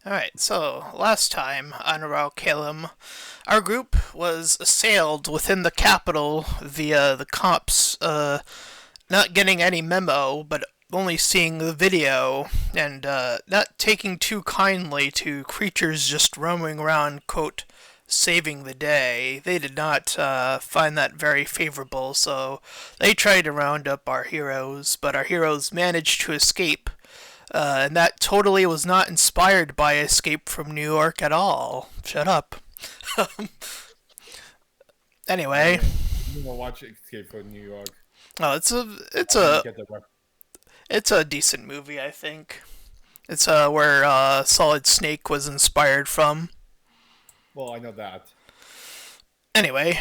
Alright, so last time on Ralkalam, our group was assailed within the capital via the cops not getting any memo, but only seeing the video and not taking too kindly to creatures just roaming around, quote, saving the day. They did not find that very favorable, so they tried to round up our heroes, but our heroes managed to escape, and that totally was not inspired by Escape from New York at all. Shut up. I Anyway, didn't even watch Escape from New York. oh, it's I didn't a get the rep. it's a decent movie, I think. It's where Solid Snake was inspired from. Well, I know that. Anyway,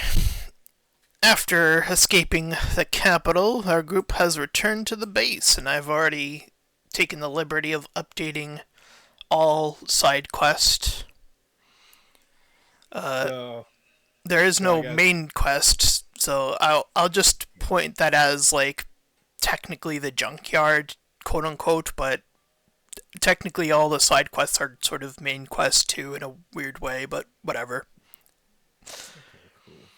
after escaping the capital, our group has returned to the base, and I've already taken the liberty of updating all side quests. Uh, So, there is so I no guess. main quest, so I'll just point that as like technically the junkyard, quote unquote, but technically all the side quests are sort of main quests too in a weird way, but whatever. Okay, cool.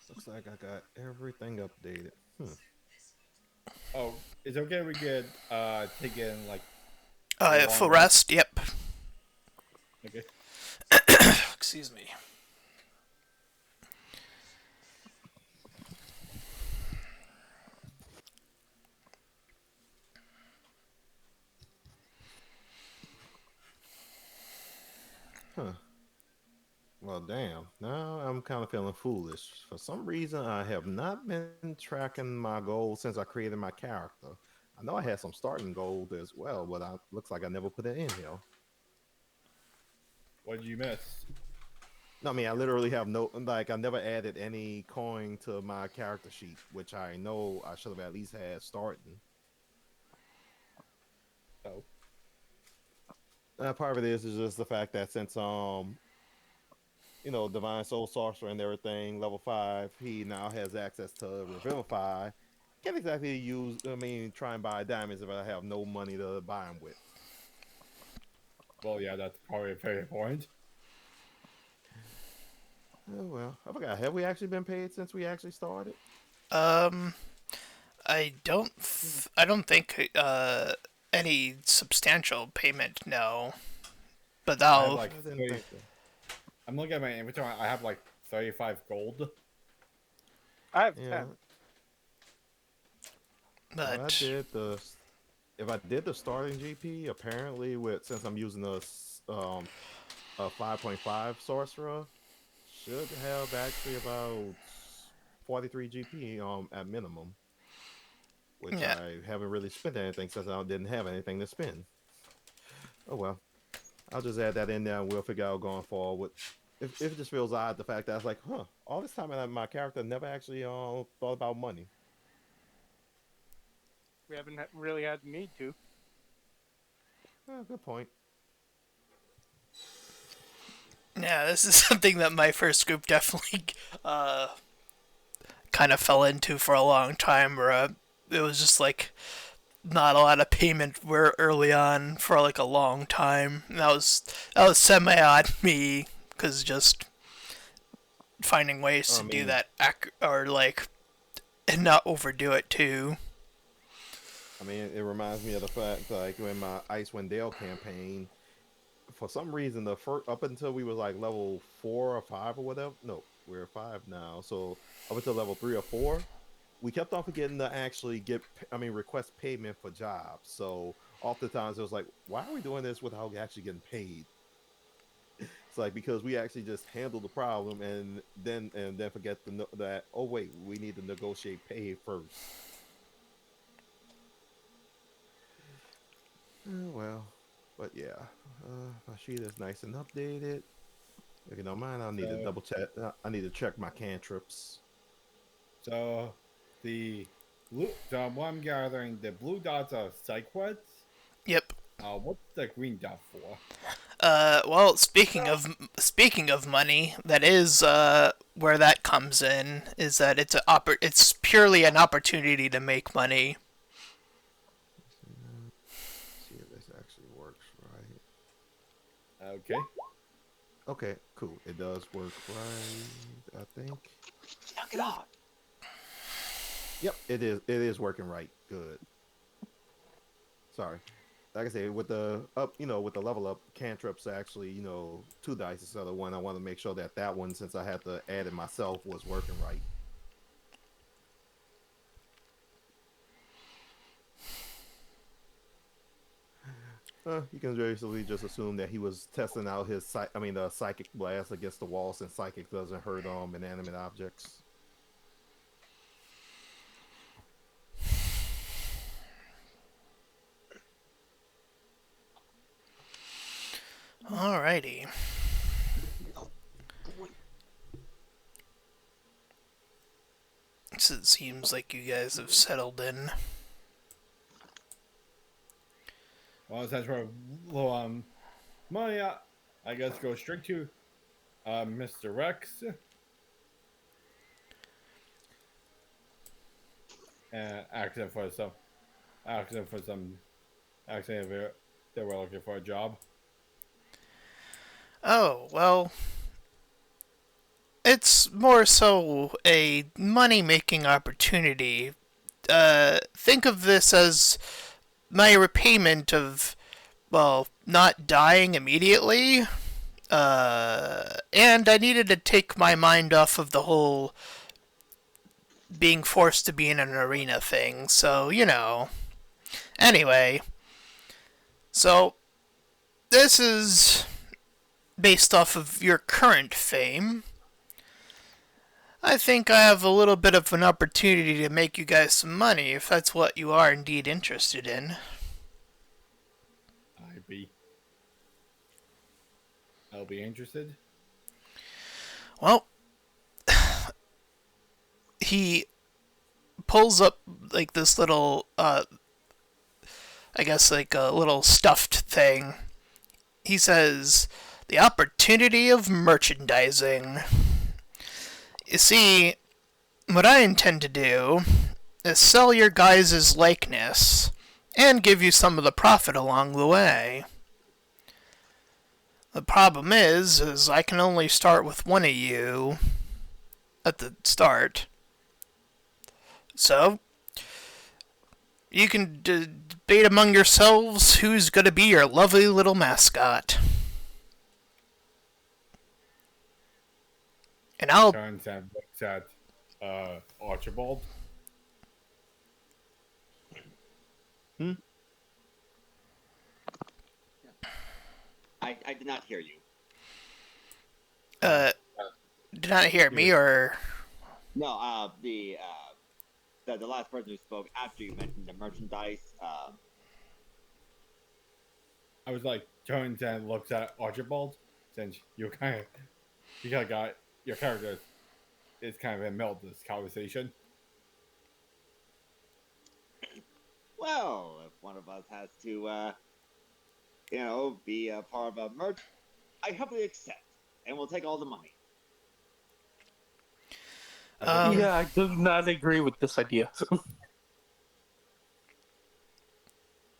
Looks like I got everything updated. Oh, it's okay. We get taken like a long Full rest. rest, yep. Okay. Excuse me. Huh. Well, damn. Now I'm kind of feeling foolish. For some reason, I have not been tracking my goals since I created my character. I know I had some starting goals as well, but looks like I never put it in here. What did you miss? No, I mean, I literally have no, like, I never added any coin to my character sheet, which I know I should have at least had starting. Oh, Part of it is just the fact that since Divine Soul Sorcerer and everything, level 5, he now has access to Revivify. Can't exactly try and buy diamonds if I have no money to buy them with. well, yeah, that's probably a fair point. Oh, well, I forgot. Have we actually been paid since we actually started? Um, I don't think any substantial payment. No, but I have I'll. like I didn't 30. think so. I'm looking at my inventory. I have like 35 gold. I have Yeah, 10. well, I But did the. If I did the starting GP, apparently since I'm using a 5.5 sorcerer, should have actually about 43 GP at minimum, which yeah, I haven't really spent anything since I didn't have anything to spend. Oh well, I'll just add that in there and we'll figure out going forward. If it just feels odd the fact that I was like, huh, all this time my character never actually thought about money. We haven't really had the need to. Good point. yeah. This is something that my first group definitely kind of fell into for a long time. Where it was just like not a lot of payment were early on for like a long time. And that was semi on me because just finding ways I to do mean, that or like and not overdo it too. it reminds me of the fact like when my Icewind Dale campaign, for some reason the first up until we was like level 4 or 5 or whatever. No, we're 5 now. So up until level 3 or 4, we kept on forgetting to actually request payment for jobs. So oftentimes it was like, why are we doing this without actually getting paid? It's like because we actually just handle the problem and then forget that, oh wait, we need to negotiate pay first. Well, but yeah, my sheet is nice and updated. If you don't mind, I'll need to So, double check. I need to check my cantrips. so the blue. So what I'm gathering, the blue dots are psychweds. Yep. What's the green dot for? Well, speaking of money, that is where that comes in. Is that it's purely an opportunity to make money. See if this actually works right. Okay. Okay, cool. It does work right, I think. Knock it off. Yep, it is. It is working right. Good. Sorry. Like I said, with the up, with the level up, cantrips actually, 2 dice instead of 1. I want to make sure that that one, since I had to add it myself, was working right. You can basically just assume that he was testing out his, the psychic blast against the wall, since psychic doesn't hurt inanimate objects. Alrighty. So it seems like you guys have settled in. Well, since we're low on money, I guess go straight to Mr. Rex. And ask him for some, asking if they were looking for a job. Oh, well, it's more so a money-making opportunity. Think of this as my repayment of, well, not dying immediately. And I needed to take my mind off of the whole being forced to be in an arena thing, so, Anyway, so, this is based off of your current fame. I think I have a little bit of an opportunity to make you guys some money, if that's what you are indeed interested in. I'll be interested. Well, he pulls up, like, this little, I guess, like, a little stuffed thing. He says, "The opportunity of merchandising." You see, what I intend to do is sell your guys' likeness, and give you some of the profit along the way. The problem is I can only start with one of you at the start. So, you can debate among yourselves who's going to be your lovely little mascot. And I'll... Turns and looks at Archibald. I did not hear you. Did not hear me, or... No, the last person who spoke after you mentioned the merchandise. I was like, turns and looks at Archibald, since you kind of got your character is kind of in the middle of this conversation. Well, if one of us has to, be a part of a merch, I happily accept, and we'll take all the money. Yeah, I do not agree with this idea.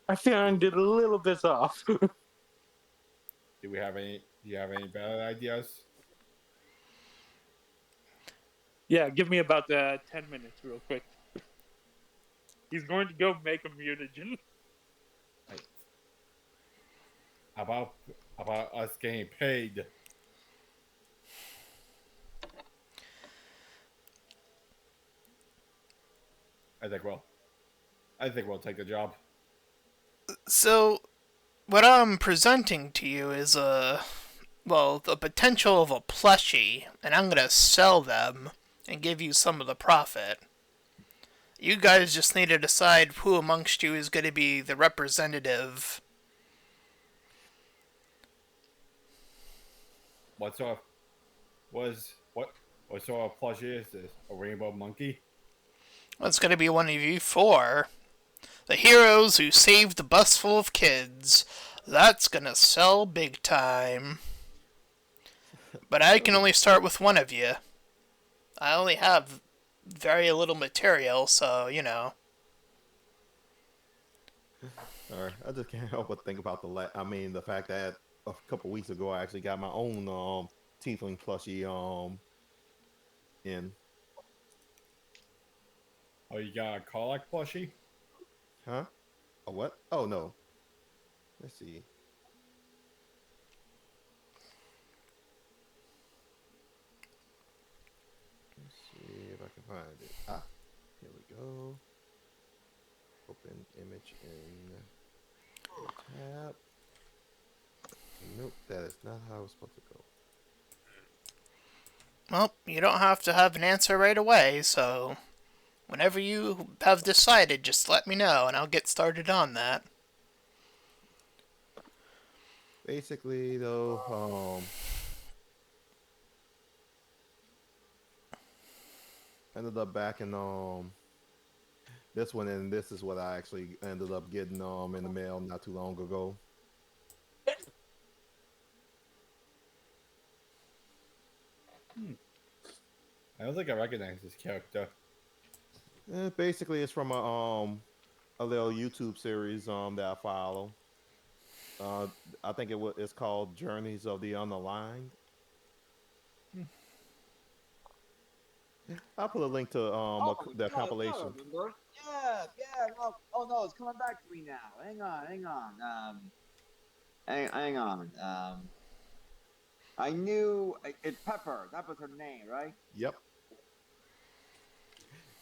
I found it a little bit off. Do you have any better ideas? Yeah, give me about 10 minutes real quick. He's going to go make a mutagen. How about us getting paid? I think we'll take the job. So, what I'm presenting to you is the potential of a plushie, and I'm gonna sell them and give you some of the profit. You guys just need to decide who amongst you is going to be the representative. What sort of plushie is this? A rainbow monkey? Well, it's going to be one of you four. The heroes who saved the bus full of kids. That's going to sell big time. But I can only start with one of you. I only have very little material, so, Sorry, I just can't help but think about the fact that a couple weeks ago, I actually got my own tiefling plushie in. Oh, you got a Karlach plushie? Huh? A what? Oh no. Let's see. Let's see if I can find it. Ah, here we go. Open image in tab. Nope, that is not how it's supposed to go. Well, you don't have to have an answer right away, so whenever you have decided, just let me know and I'll get started on that. Basically, though, ended up back in this one, and this is what I actually ended up getting in the mail not too long ago. I don't think I recognize this character. Basically, it's from a little YouTube series that I follow. I think it's called Journeys of the Unaligned. I'll put a link to the compilation. Remember? Yeah, yeah. No, oh no, it's coming back to me now. Hang on. Hang on. I knew it's Pepper. That was her name, right? Yep.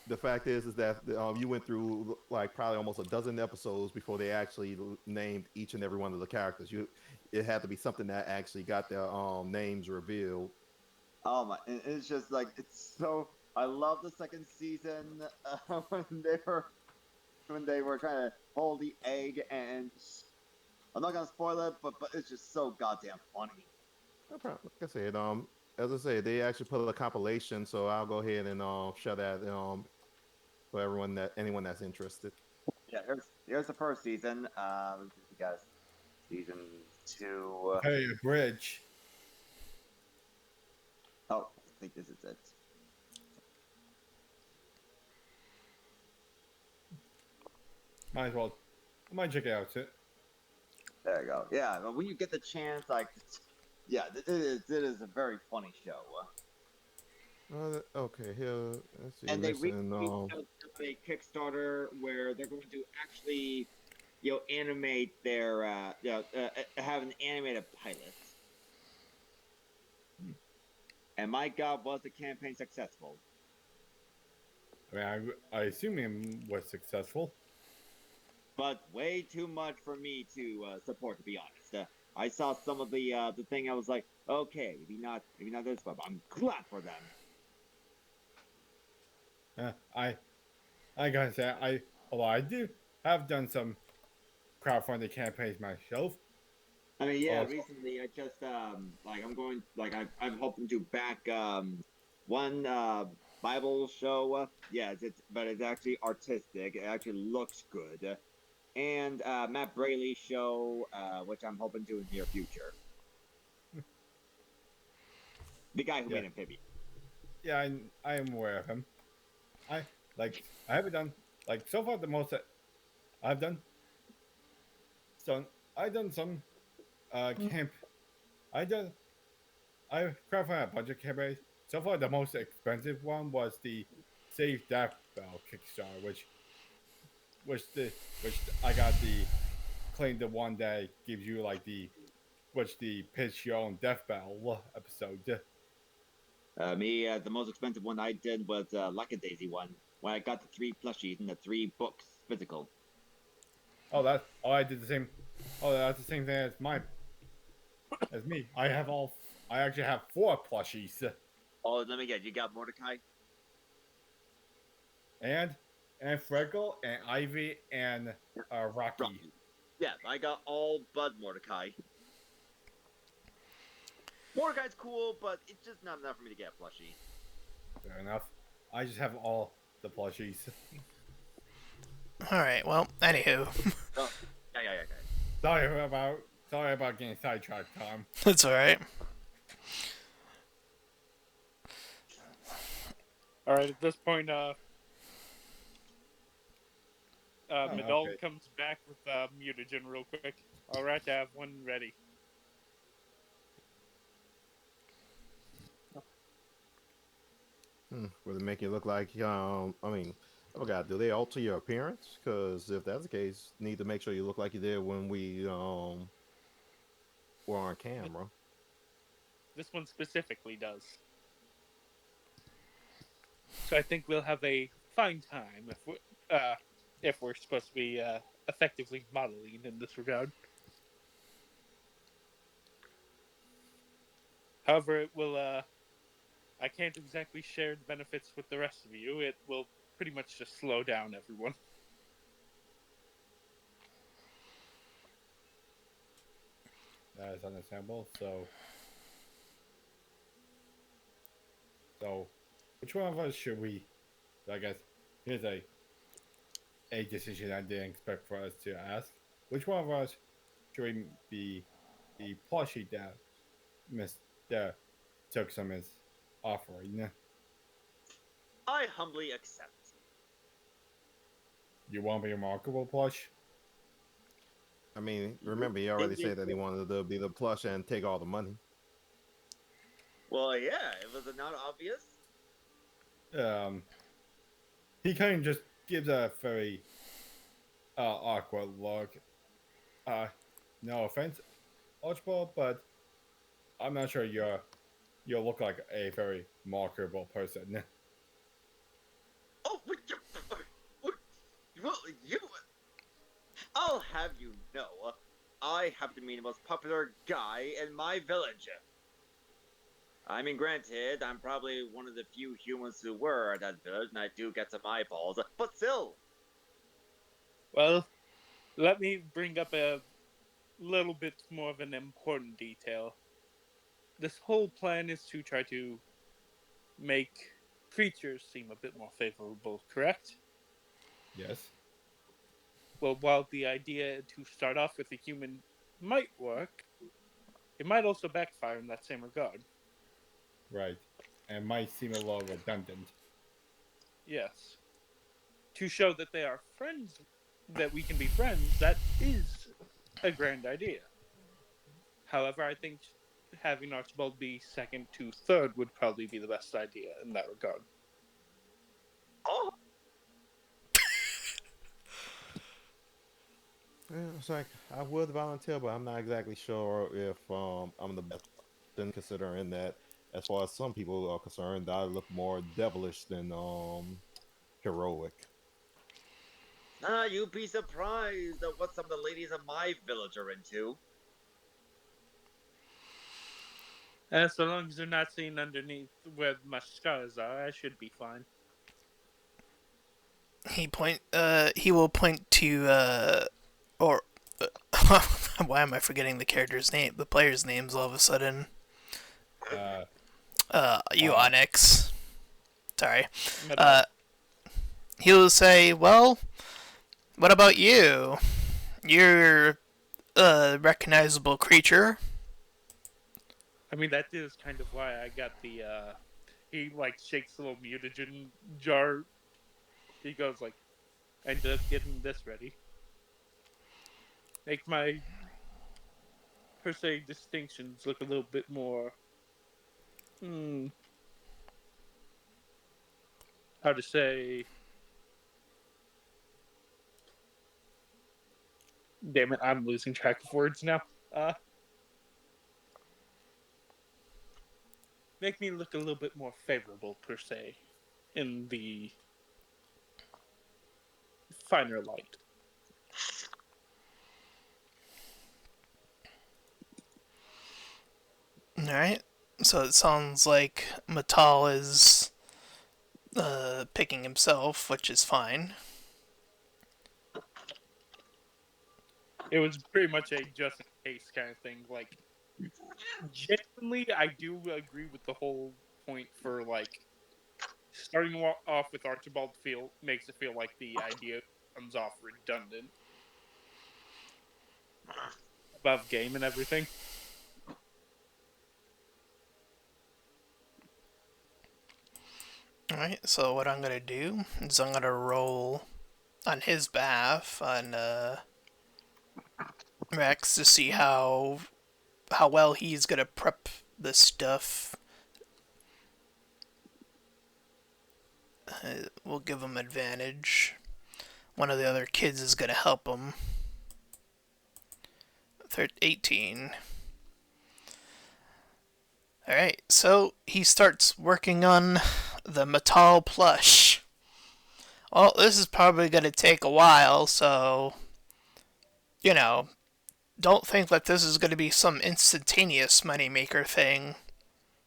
The fact is that you went through like probably almost a dozen episodes before they actually named each and every one of the characters. It had to be something that actually got their names revealed. Oh my! It's just like it's so. I love the second season when they were trying to hold the egg, and I'm not gonna spoil it, but it's just so goddamn funny. No problem. Like I said, as I said, they actually put a compilation, so I'll go ahead and share that for anyone that's interested. Yeah, here's the first season. You guys, season 2. Hey, a bridge. Oh, I think this is it. Might as well. I might check it out. There you go. Yeah, but when you get the chance, like, yeah, it is a very funny show. Okay, here. Let's see. And they listen, a Kickstarter where they're going to actually, animate their, have an animated pilot. And my God, was the campaign successful? I mean, I assume it was successful. But way too much for me to support, to be honest. I saw some of the thing. I was like, okay, maybe not this, but I'm glad for them. I gotta say, although I do have done some crowdfunding campaigns myself. I mean, yeah, recently I just I'm hoping to back one Bible show. Yeah, but it's actually artistic. It actually looks good. And Matt Braley show, which I'm hoping to in the near future. The guy who made Amphibian. Yeah, I am aware of him. I haven't done so far the most that I've done. So I've done some camp. I've crowdfunded a bunch of campaigns. So far, the most expensive one was the Save Death Bell Kickstarter, which I got claim the one that gives you the pitch your own Death Bell episode. The most expensive one I did was Lackadaisy one, when I got the 3 plushies and the 3 books physical. I did the same. Oh, that's the same thing as me. I actually have 4 plushies. Oh, let me get. You got Mordecai? And Freckle and Ivy and Rocky. Yeah, I got all but Mordecai. Mordecai's cool, but it's just not enough for me to get a plushie. Fair enough. I just have all the plushies. Alright, well, anywho. Oh, yeah. Sorry about getting sidetracked, Tom. That's alright. Alright, at this point, Mhe'dhal okay. comes back with mutagen real quick. Alright, I have one ready. Will it make you look like I mean, I forgot. Do they alter your appearance? Because if that's the case, need to make sure you look like you did when we were on camera. This one specifically does. So I think we'll have a fine time if we're supposed to be effectively modeling in this regard. However, it will. I can't exactly share the benefits with the rest of you. It will pretty much just slow down everyone. That is understandable. So, which one of us should we? I guess here's a decision I didn't expect for us to ask. Which one of us should we be the plushie that Mr. took some his offering? I humbly accept. You want to be a remarkable plush? I mean, remember he already said that he wanted to be the plush and take all the money. Well, yeah, was it not obvious? He kind of just gives a very awkward look. No offense, Archibald, but I'm not sure you look like a very remarkable person. Oh, you! I'll have you know, I happen to be the most popular guy in my village. I mean, granted, I'm probably one of the few humans who were at that village, and I do get some eyeballs, but still. Well, let me bring up a little bit more of an important detail. This whole plan is to try to make creatures seem a bit more favorable, correct? Yes. Well, while the idea to start off with a human might work, it might also backfire in that same regard. Right. And might seem a little redundant. Yes. To show that they are friends, that we can be friends, that is a grand idea. However, I think having Archibald be second to third would probably be the best idea in that regard. Oh, Yeah, it's like I would volunteer, but I'm not exactly sure if I'm the best person considering that as far as some people are concerned, I look more devilish than heroic. you'd be surprised at what some of the ladies of my village are into. And so long as they're not seen underneath where my scars are, I should be fine. He will point to or why am I forgetting the character's name, the player's names all of a sudden? Onyx. Sorry. He'll say, well, what about you? You're a recognizable creature. I mean, that is kind of why I got the, he, like, shakes a little mutagen jar. He goes, like, I ended up getting this ready. Make my, per se, distinctions look a little bit more, how to say, damn it, I'm losing track of words now. Make me look a little bit more favorable, per se, in the finer light. Alright. So it sounds like Mhe'dhal is picking himself, which is fine. It was pretty much a just in case kind of thing. Like, genuinely, I do agree with the whole point for, like, starting off with Archibald makes it feel like the idea comes off redundant. Above game and everything. Alright, so what I'm gonna do is I'm gonna roll on his behalf on Rex to see how well he's gonna prep this stuff. We'll give him advantage. One of the other kids is going to help him. 18. Alright, so he starts working on the Mhe'dhal plush. Well, this is probably going to take a while, so, you know, don't think that this is going to be some instantaneous moneymaker thing.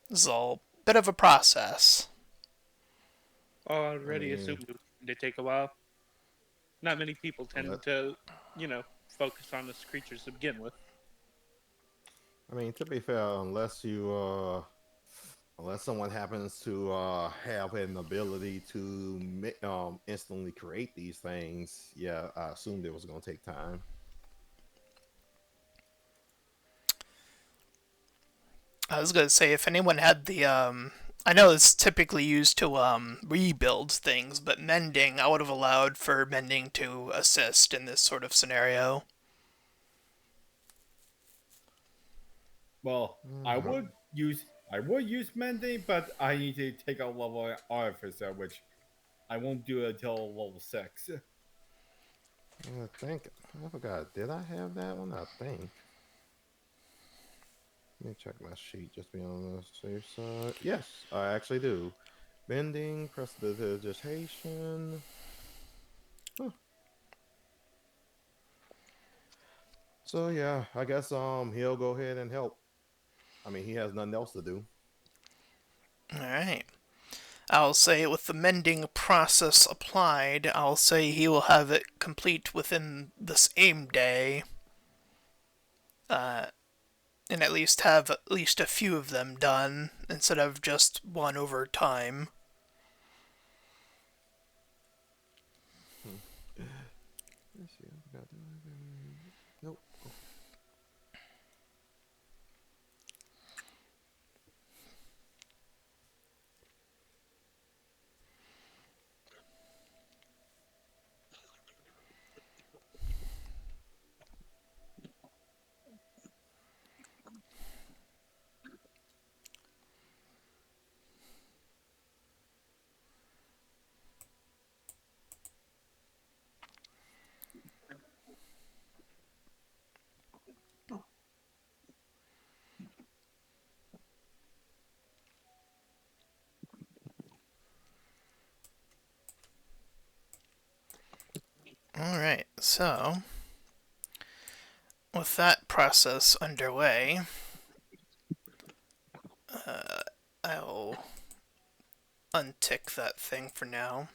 This is a bit of a process. Already assumed they take a while. Not many people tend to, focus on this creatures to begin with. I mean, to be fair, unless someone happens to have an ability to instantly create these things, yeah, I assumed it was going to take time. I was going to say, if anyone had the, I know it's typically used to rebuild things, but mending, I would have allowed for mending to assist in this sort of scenario. Well, I would use mending, but I need to take a level artificer, which I won't do until level 6. I forgot. Did I have that one? I think. Let me check my sheet just to be on the safe side. Yes, I actually do. Bending, prestidigitation. Huh. So yeah, I guess he'll go ahead and help. I mean, he has nothing else to do. Alright. I'll say with the mending process applied, I'll say he will have it complete within the same day. And at least have at least a few of them done, instead of just one over time. Let's see, I forgot. Nope. Alright, so with that process underway, I'll untick that thing for now.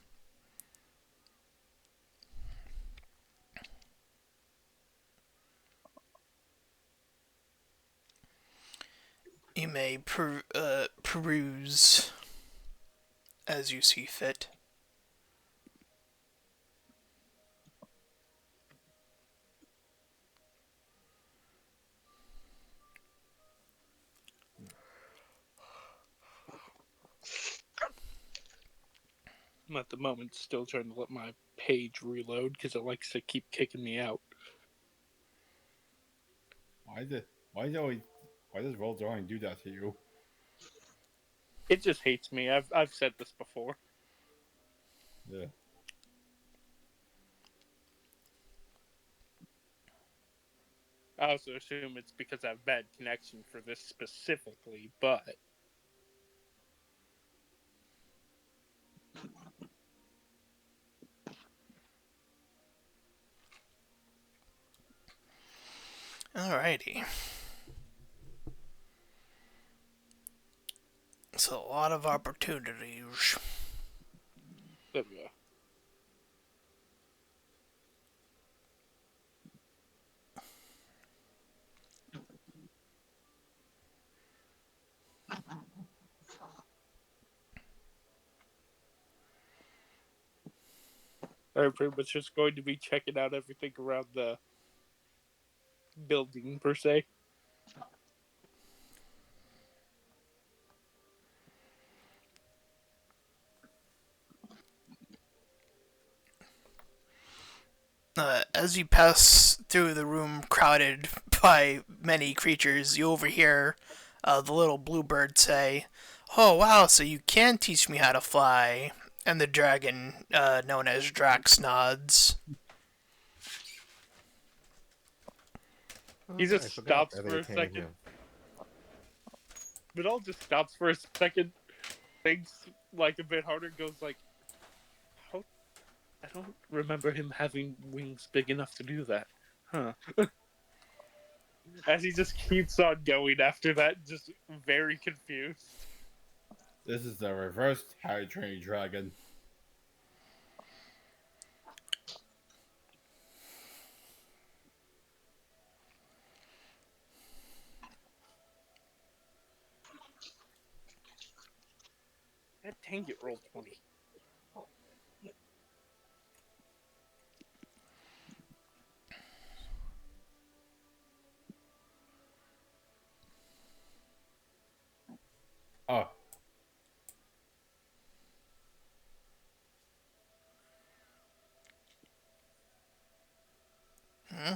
You may peruse as you see fit. I'm at the moment still trying to let my page reload because it likes to keep kicking me out. Why does roll drawing do that to you? It just hates me. I've said this before. Yeah. I also assume it's because I have bad connection for this specifically, but Alrighty. So a lot of opportunities. there we go. I'm pretty much just going to be checking out everything around the building, per se. As you pass through the room crowded by many creatures, you overhear the little bluebird say, "Oh wow, so you can teach me how to fly. And the dragon, known as Drax, nods. He Oh, I just forgot stops that for they a came second. here. Mhe'dhal just stops for a second, thinks like a bit harder, goes like, "How? I don't remember him having wings big enough to do that, huh?" As he just keeps on going after that, just very confused. This is the reverse How to Train Your Dragon. God dang it, roll 20. Oh. Hmm?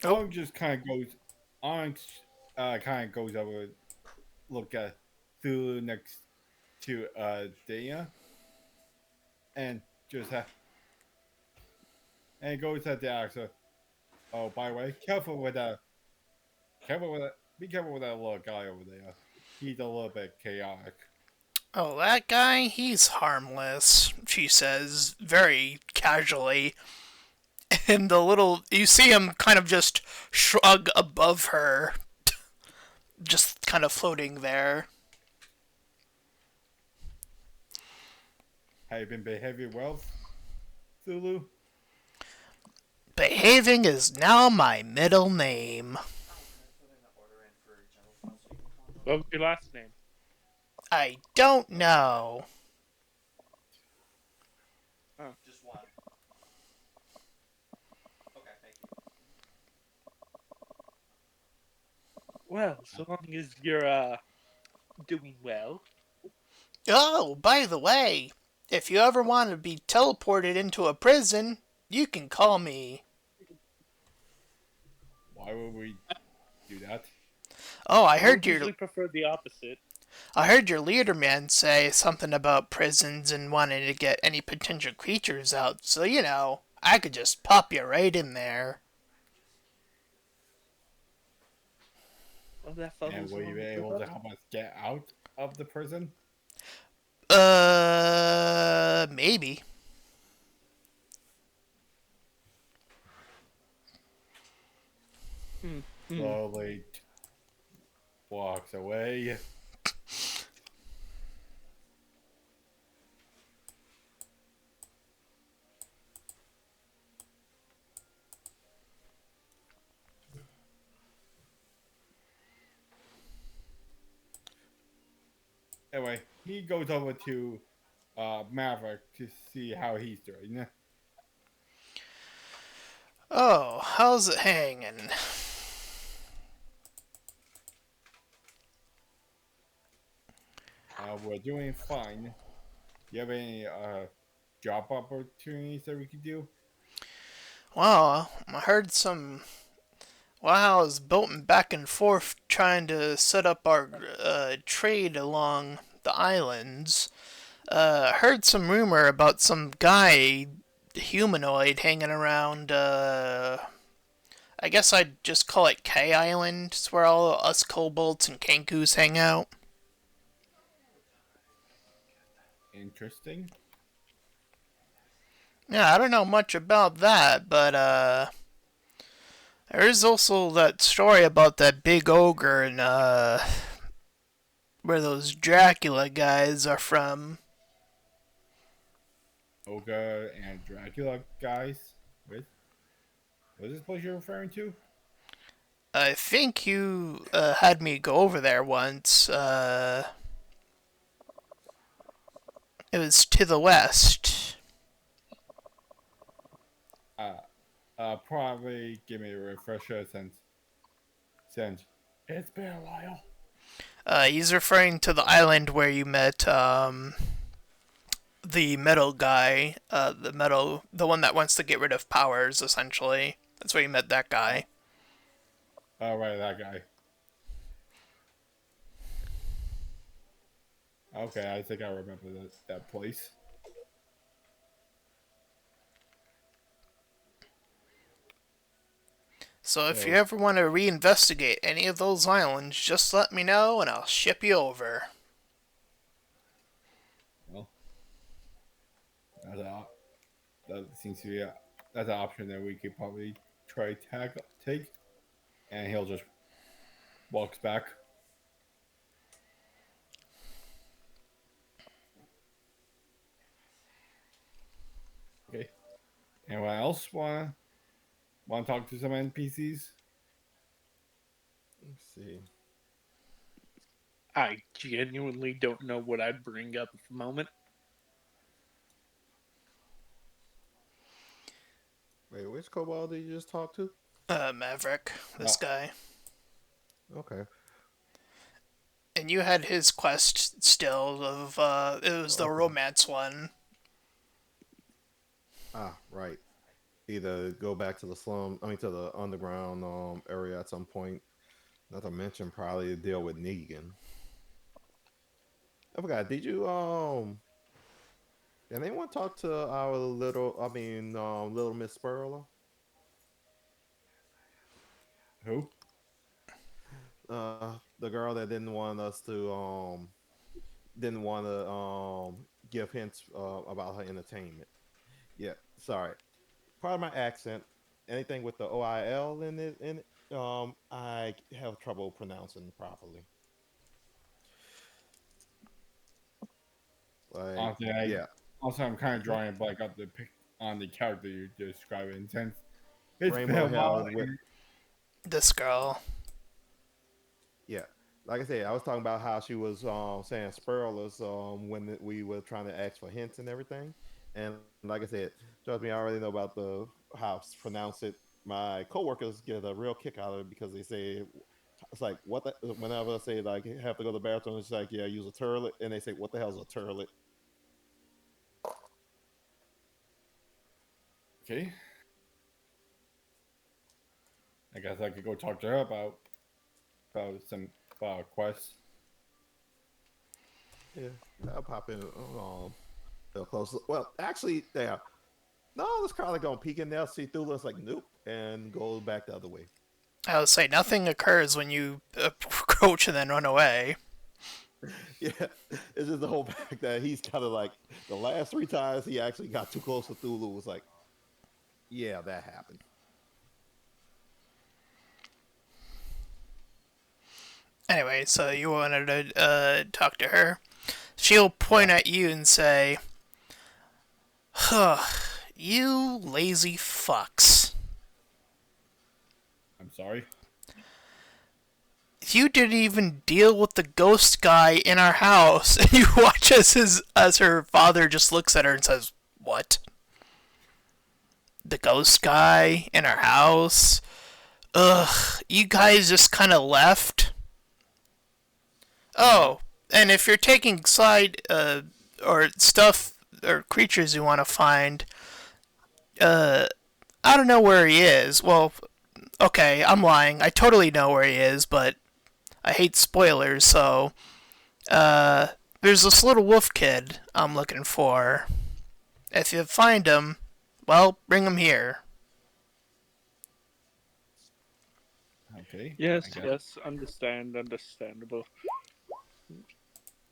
Onyx just kind of goes. Onyx kind of goes over, look at Thulu next to Dana, and just and goes at the actor. Oh, by the way, careful with that. Careful with that. Be careful with that little guy over there. He's a little bit chaotic. Oh, that guy? He's harmless, she says, very casually. And you see him kind of just shrug above her, just kind of floating there. Have you been behaving well, Thulu? Behaving is now my middle name. What was your last name? I don't know. Just one. Okay, thank you. Well, so long as you're doing well. Oh, by the way, if you ever want to be teleported into a prison, you can call me. Why would we do that? Oh, I I heard usually prefer the opposite. your leader man say something about prisons and wanting to get any potential creatures out, so I could just pop you right in there. Well, that And follows will you along be with able your to brother. help us get out of the prison? Maybe. Slowly walks away. Anyway, he goes over to Maverick to see how he's doing. Oh, how's it hanging? We're doing fine. Do you have any job opportunities that we could do? Well, I heard some. While I was boating back and forth trying to set up our trade along the islands, heard some rumor about some guy, humanoid, hanging around. I guess I'd just call it K Island. It's where all us kobolds and kankus hang out. Interesting. Yeah, I don't know much about that, but there is also that story about that big ogre and where those Dracula guys are from. Ogre and Dracula guys. What is this place you're referring to? I think you had me go over there once. It was to the west. Probably give me a refresher since it's been a while. He's referring to the island where you met the metal guy, the one that wants to get rid of powers. Essentially, that's where you met that guy. Oh, right, that guy. Okay, I think I remember that place. So if you So, ever want to reinvestigate any of those islands, just let me know and I'll ship you over. well, that's that seems to be that's an option that we could probably try take, and he'll just walks back. Okay. Anyone else want to talk to some NPCs? Let's see. I genuinely don't know what I'd bring up at the moment. Wait, which kobold did you just talk to? Maverick, this guy. Okay. And you had his quest still of, it was the Okay. romance one. Ah, right. Either go back to the to the underground area at some point. Not to mention probably deal with Negan. I forgot. Did anyone talk to our little Miss Spurler? Who? The girl that didn't want to give hints about her entertainment. Yeah, sorry. Part of my accent, anything with the OIL in it, I have trouble pronouncing properly. Like, Honestly, yeah, also I'm kind of drawing a blank up on the character you're describing. Since it's been Rainbow a while. Hell with This girl. yeah. Like I said, I was talking about how she was saying spurlers when we were trying to ask for hints and everything. And like I said, trust me, I already know about the how to pronounce it. My coworkers get a real kick out of it because they say it's like whenever I say like have to go to the bathroom, it's like yeah, use a turlet, and they say what the hell's a turlet? Okay. I guess I could go talk to her some quests. Yeah, I'll pop in real close. Well, actually, yeah. No, it's kind of like gonna peek in there, see through. It's like nope, and go back the other way. I would say nothing occurs when you approach and then run away. Yeah, it's just the whole fact that he's kind of like the last three times he actually got too close to Thulu was like, yeah, that happened. Anyway, so you wanted to talk to her. She'll point at you and say, huh, you lazy fucks. I'm sorry. You didn't even deal with the ghost guy in our house, and you watch as her father just looks at her and says, "What? The ghost guy in our house? Ugh, you guys just kind of left." Oh, and if you're taking side or stuff or creatures you want to find, I don't know where he is. Well, okay, I'm lying. I totally know where he is, but I hate spoilers, so there's this little wolf kid I'm looking for. If you find him, well, bring him here. Okay. Yes, I guess. yes, understandable.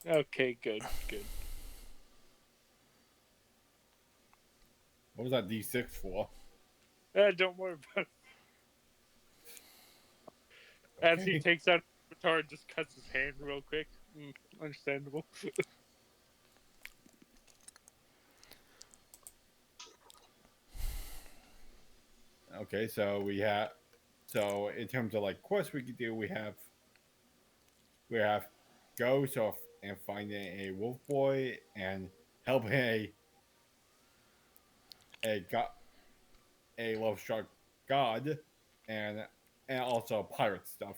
Okay, good. What was that D6 for? Don't worry about it. As he takes out the guitar and just cuts his hand real quick. Understandable. Okay, so in terms of like quests we could do, we have go and finding a wolf boy and helping a love struck god and also pirate stuff.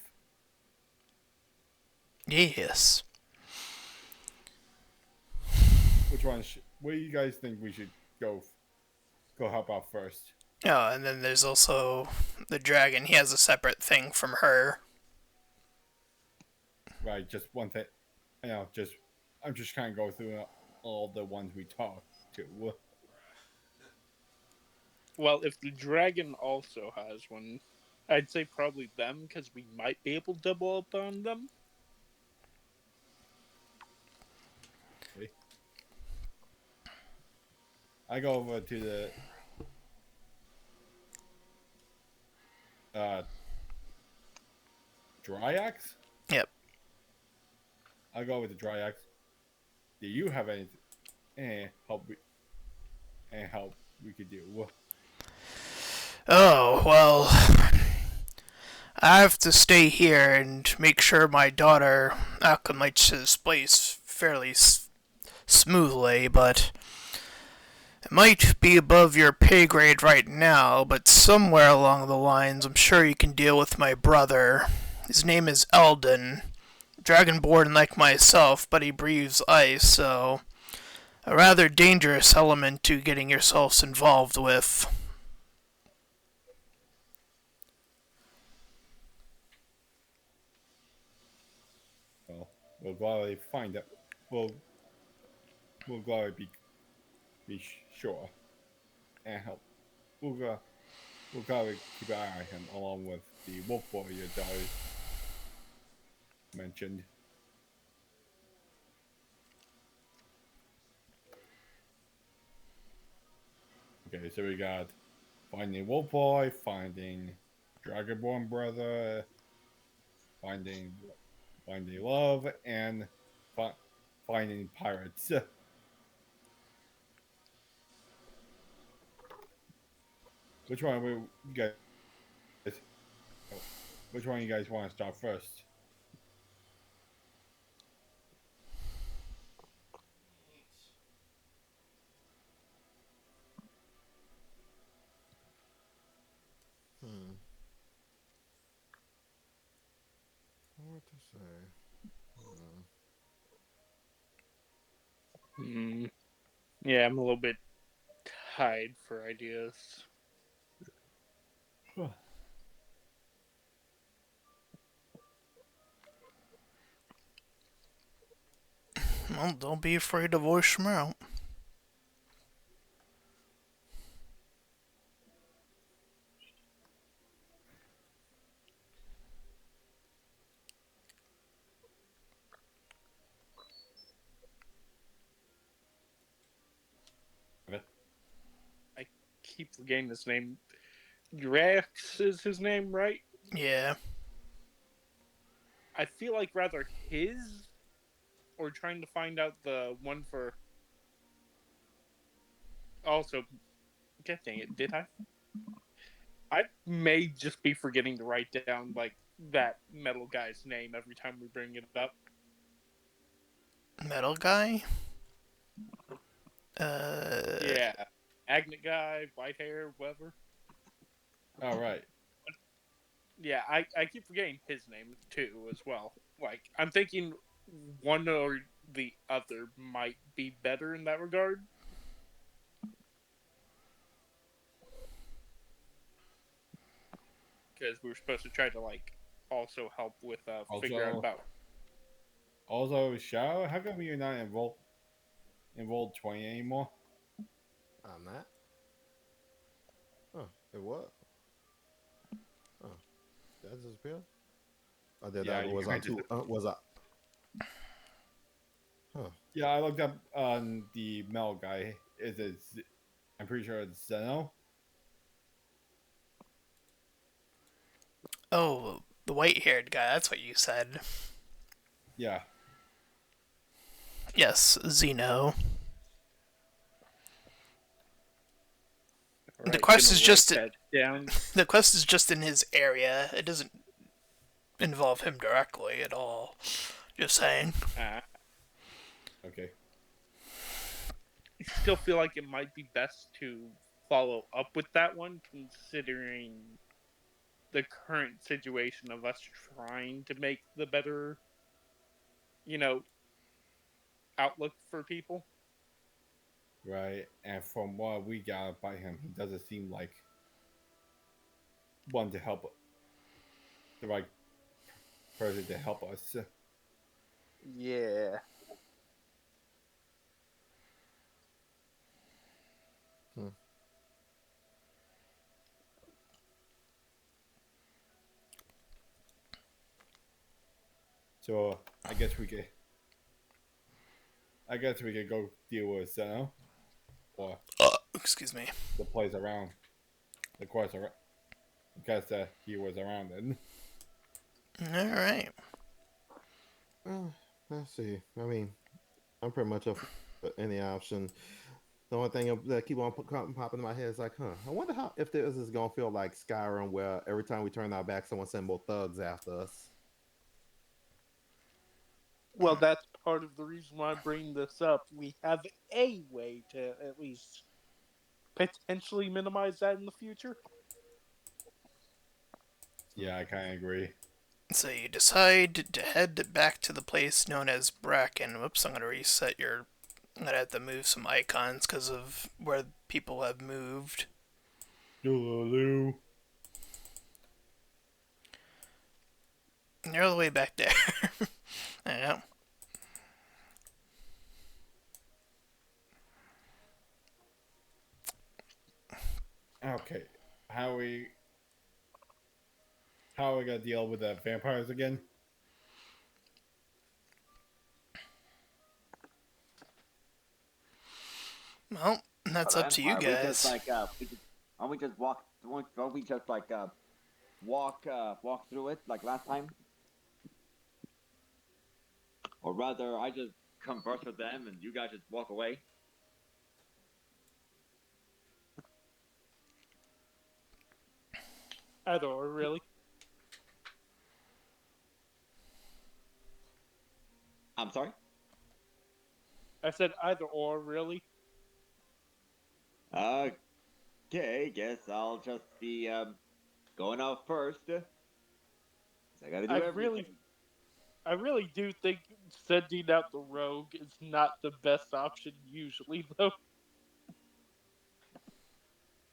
Yes. What do you guys think we should go help out first? Oh, and then there's also the dragon. He has a separate thing from her. Right, just one thing, just I'm just kind of going through all the ones we talked to. Well, if the dragon also has one, I'd say probably them because we might be able to double up on them. Okay. I go over to the Dryax. Yep. I go with the Dryax. Do you have any help we could do? Oh, well, I have to stay here and make sure my daughter acclimates to this place fairly smoothly, but it might be above your pay grade right now, but somewhere along the lines, I'm sure you can deal with my brother. His name is Eldon. Dragonborn like myself, but he breathes ice, so a rather dangerous element to getting yourselves involved with. Well, we'll gladly find it. We'll gladly be sure and help. We'll gladly keep an eye on him along with the wolf boy your daughter mentioned. Okay, so we got finding wolf boy, finding dragonborn brother, finding love, and finding pirates. Which one you guys? Which one you guys want to start first? Hmm. What to say? Yeah, I'm a little bit tied for ideas. Well, don't be afraid to voice them out. I keep forgetting his name. Drax is his name, right? Yeah. I feel like rather his, or trying to find out the one for. Also, God dang it, did I? I may just be forgetting to write down like that metal guy's name every time we bring it up. Metal guy? Yeah, Agnet guy, white hair, whatever. All right. Yeah, I keep forgetting his name too as well. Like I'm thinking one or the other might be better in that regard. Because we were supposed to try to like also help with figure out about. Shadow, how come you're not involved 20 anymore? I'm not. Oh, it was. Oh, that disappeared. Oh, did Yeah, I you was I kind too? of. Was I? Huh. Yeah, I looked up on the metal guy. I'm pretty sure it's Zeno. Oh, the white-haired guy, that's what you said. Yeah. Yes, Zeno. Right, The quest is just down. the quest is just in his area. It doesn't involve him directly at all. Just saying. Okay. I still feel like it might be best to follow up with that one, considering the current situation of us trying to make the better, you know, outlook for people. Right. And from what we got by him, he doesn't seem like one to help the right person to help us. Yeah. Hmm. So I guess we could. I guess we could go deal with Zeno or Excuse me. the place around the course around because he was around it. All right. Let's see. I mean, I'm pretty much up for any option. The only thing that keep on popping in my head is like, I wonder how if this is gonna feel like Skyrim, where every time we turn our back, someone send more thugs after us. Well, that's part of the reason why I bring this up. We have a way to at least potentially minimize that in the future. Yeah, I kind of agree. So you decide to head back to the place known as Bracken. Whoops, I'm gonna reset your. I'm gonna have to move some icons because of where people have moved. Lulu. And you're all the way back there. Yeah. Okay, how we gonna deal with the vampires again? Well, that's But up to you Are we just guys. like why don't we just walk? Why don't we just like walk through it like last time? Or rather, I just converse with them and you guys just walk away. Either or, really. I'm sorry. I said either or, really. Okay, guess I'll just be going out first. 'Cause I gotta do I everything. really, I really do think sending out the rogue is not the best option usually, though.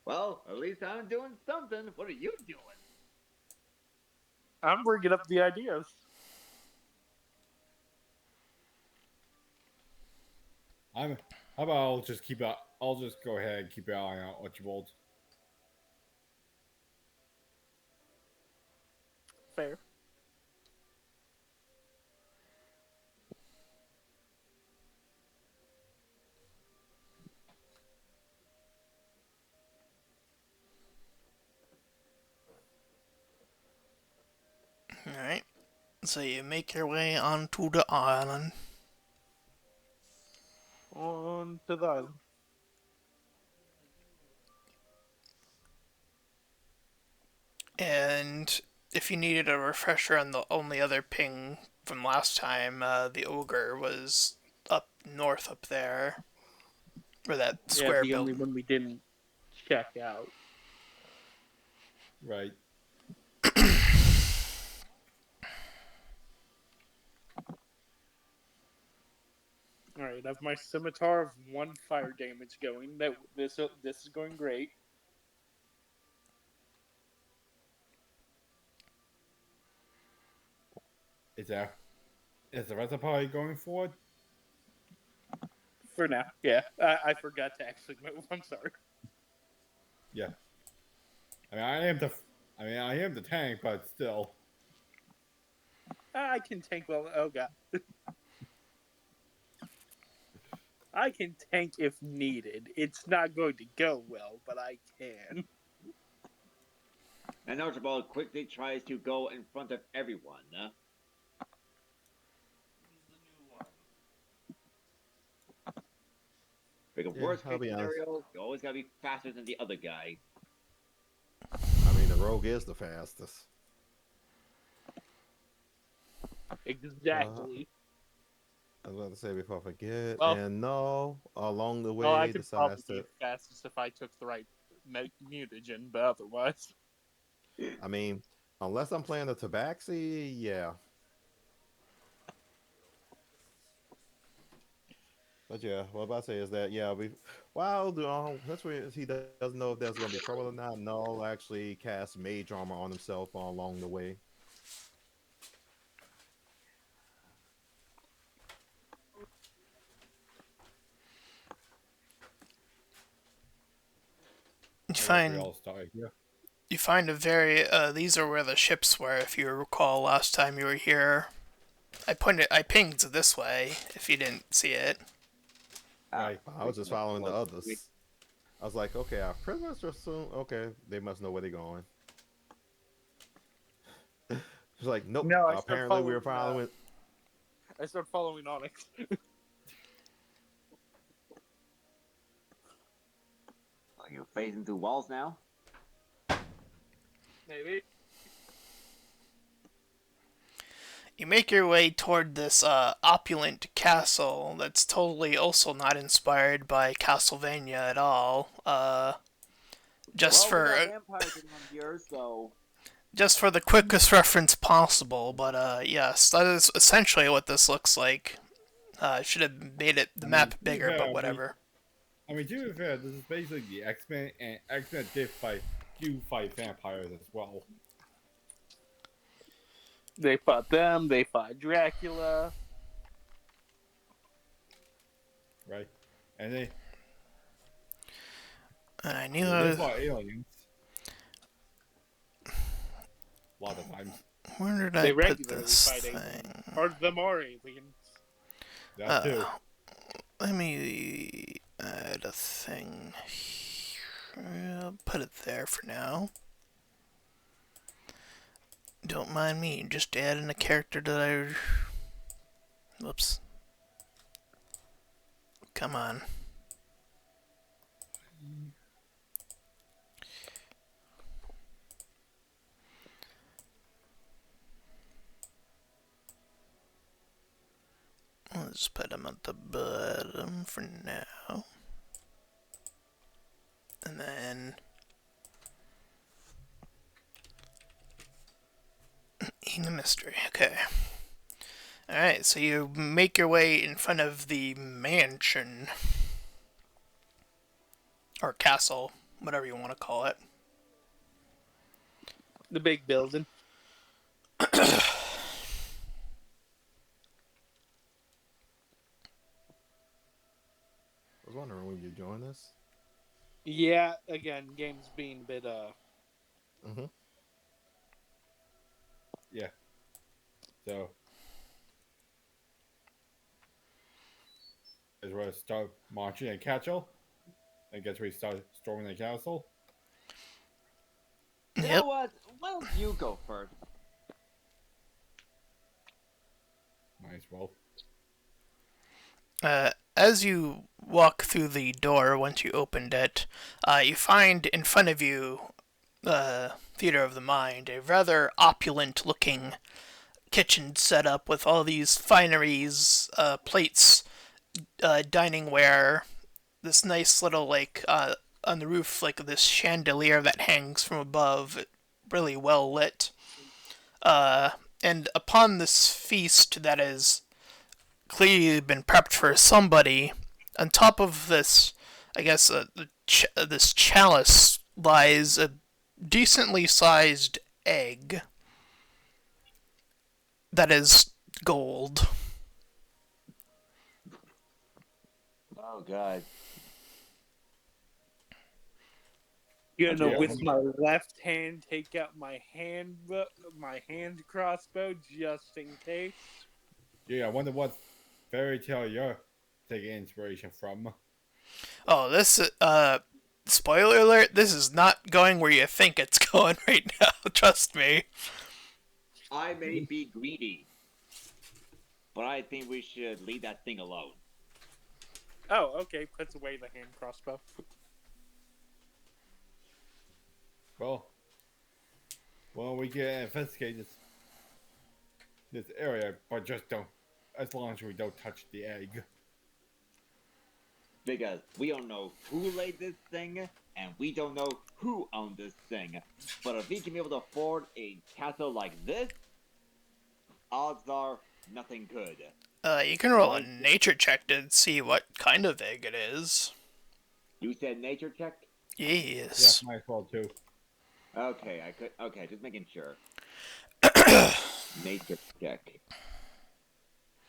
Well, at least I'm doing something. What are you doing? I'm bringing up the ideas. I'm. How about I'll just keep out. I'll just go ahead and keep an eye on Archibald. Fair. Alright. So you make your way onto the island. On to the island. And if you needed a refresher on the only other ping from last time, the ogre was up north up there. Where that Yeah, square the only building. one we didn't check out. Right. All right, I have my scimitar of 1 fire damage going. This is going great. Is the rest of the party going forward? For now, yeah. I forgot to actually move. I'm sorry. Yeah. I am the tank, but still. I can tank well. Oh god. I can tank if needed. It's not going to go well, but I can. And Archibald quickly tries to go in front of everyone. Who's the new one? Because Yeah, worst I'll case be honest. scenario, you always gotta be faster than the other guy. I mean, the rogue is the fastest. Exactly. I was about to say before I forget, Well- and no, along the Well, I way could decides probably to. be fastest if I took the right mutagen, but otherwise. I mean, unless I'm playing the Tabaxi, yeah. But yeah, what I'm about to say is that that's where he doesn't know if there's gonna be trouble or not. No, actually cast mage armor on himself along the way. find We all started here. you find a very these are where the ships were. If you recall, last time you were here, I pinged this way. If you didn't see it. Right. I was just following the Well, others. I was like, okay, our pretty much assume. Okay, they must know where they're going. It's like, nope. No, I start Apparently, we were following, following. I start following Onyx. Are you phasing through walls now? Maybe. You make your way toward this opulent castle that's totally also not inspired by Castlevania at all. Just Well, we for got vampires around here, so just for the quickest reference possible, but yes, that is essentially what this looks like. Should have made it the map bigger, but whatever. I mean, to be fair, this is basically the X-Men, and X-Men do fight vampires as well. They fought them. They fought Dracula. Right? And they And I knew I was... fought aliens. A lot of times. Where did They I put regularly this fight aliens. thing? Or them are aliens. That too. Let me add a thing. I'll put it there for now. Don't mind me, just adding a character that I... Whoops. Come on. Let's put him at the bottom for now. And then... In the mystery, okay. Alright, so you make your way in front of the mansion. Or castle, whatever you want to call it. The big building. I was wondering when you join this. Yeah, again, game's being a bit, Mm-hmm. Yeah. So, as we start marching at Catchel, I guess we start storming the castle. you know what? Why don't you go first? Might as well. As you walk through the door, once you opened it, you find in front of you, Theater of the Mind, a rather opulent-looking kitchen setup with all these fineries, plates, diningware, this nice little, like, on the roof, like, this chandelier that hangs from above, really well lit. And upon this feast that is clearly been prepped for somebody, on top of this, I guess, this chalice lies a decently sized egg that is gold. Oh god. you know, Yeah. with my left hand, take out my hand crossbow just in case. Yeah, I wonder what fairy tale you're taking inspiration from. Oh, this, spoiler alert, this is not going where you think it's going right now, trust me. I may be greedy, but I think we should leave that thing alone. Oh, okay. Puts away the hand crossbow. Well, we can investigate this area, but just don't, as long as we don't touch the egg. Because we don't know who laid this thing, and we don't know who owned this thing. But if we can be able to afford a castle like this, odds are nothing good. You can roll a nature check to see what kind of egg it is. You said nature check? Yes. Yeah, might as well too. Okay, I could. Okay, just making sure. Nature check.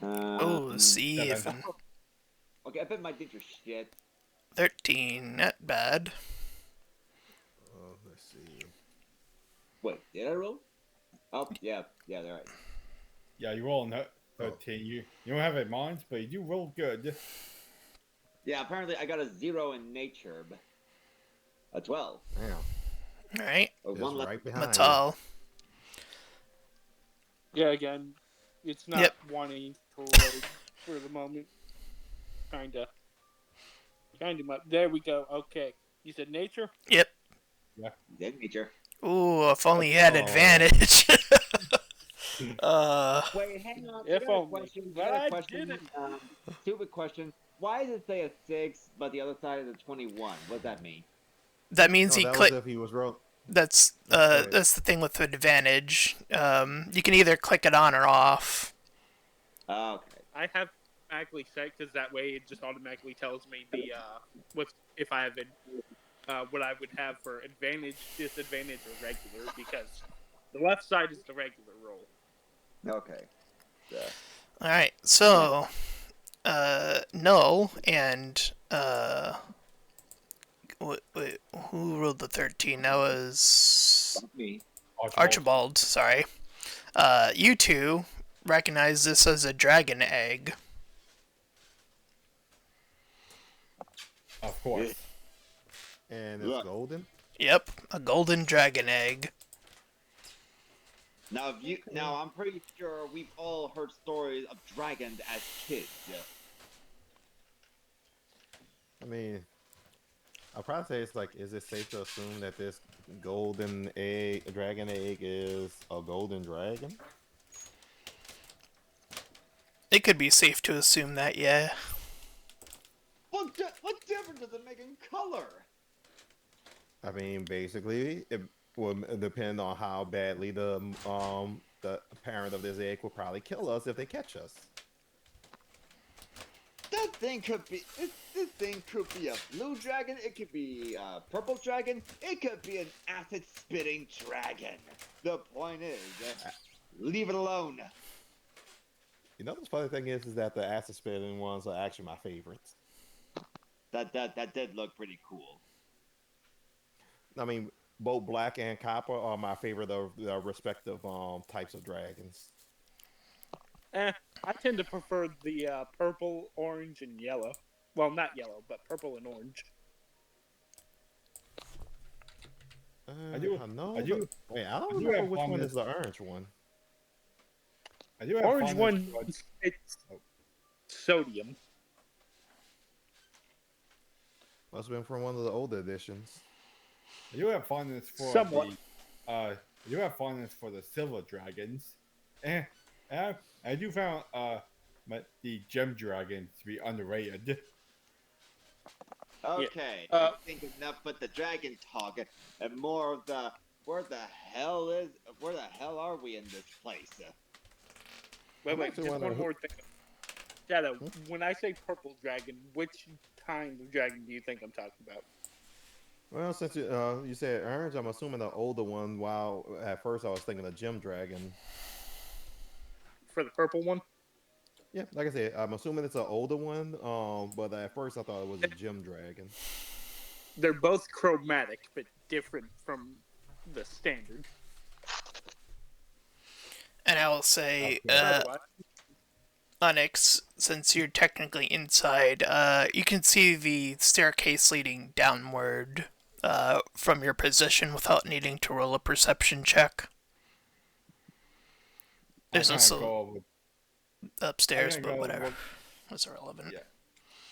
Oh, see seven. even. Okay, I bet my nature shit. 13, not bad. see. Wait, did I roll? Oh, yeah, they're right. Yeah, you roll a 13. You don't have it in mind, but you do roll good. Yeah, apparently I got a 0 in nature, but a 12. Damn. All right, Or Just one less. right behind you. Mhe'dhal. Yeah, again, it's not Yep. wanting to load for the moment. Kinda much. There we go. Okay. You said nature? Yep. Dead nature. Ooh, if only you had Oh. advantage. Wait, hang on. If I got a only. question. But I didn't. Stupid question. Why does it say a 6, but the other side is a 21? What does that mean? that means No, he that was click. if he was roll. That's ahead. that's the thing with advantage. You can either click it on or off. Okay. I have automatically set because that way it just automatically tells me the if I have what I would have for advantage, disadvantage, or regular, because the left side is the regular roll. Okay. Yeah. All right, so Null and wait, who rolled the 13? That was Me. Archibald. Sorry. You two recognize this as a dragon egg. Of course. And it's Look. golden. Yep, a golden dragon egg. Now, I'm pretty sure we've all heard stories of dragons as kids. I mean, I'll probably say it's like, is it safe to assume that this golden egg, dragon egg, is a golden dragon? It could be safe to assume that, yeah. What difference does it make in color? I mean, basically, it will depend on how badly the parent of this egg will probably kill us if they catch us. That thing could be. This thing could be a blue dragon. It could be a purple dragon. It could be an acid-spitting dragon. The point is, leave it alone. You know, the funny thing is that the acid spitting ones are actually my favorites. That did look pretty cool. I mean, both black and copper are my favorite of the respective types of dragons. I tend to prefer the purple, orange, and yellow. Well, not yellow, but purple and orange. I do. Wait, I don't do remember have which one fondness- is the orange one. I do have Orange fondness one, towards- it's sodium. Must have been from one of the older editions. I do have fondness for Somewhat. I do have fondness for the silver dragons. And I do found the gem dragons to be underrated. Okay, I think enough with the dragon talk and more of the where the hell are we in this place? Wait, I'm actually just wondering one more thing. Shadow, when I say purple dragon, which kind of dragon do you think I'm talking about? Well, since you said orange, I'm assuming the older one. While at first I was thinking a gem dragon. For the purple one? Yeah, like I said, I'm assuming it's an older one. But at first I thought it was a gem dragon. They're both chromatic, but different from the standard. And I will say, Onyx, since you're technically inside, you can see the staircase leading downward from your position without needing to roll a perception check. There's I kinda also go over- upstairs, I but gotta whatever. look- That's irrelevant. Yeah.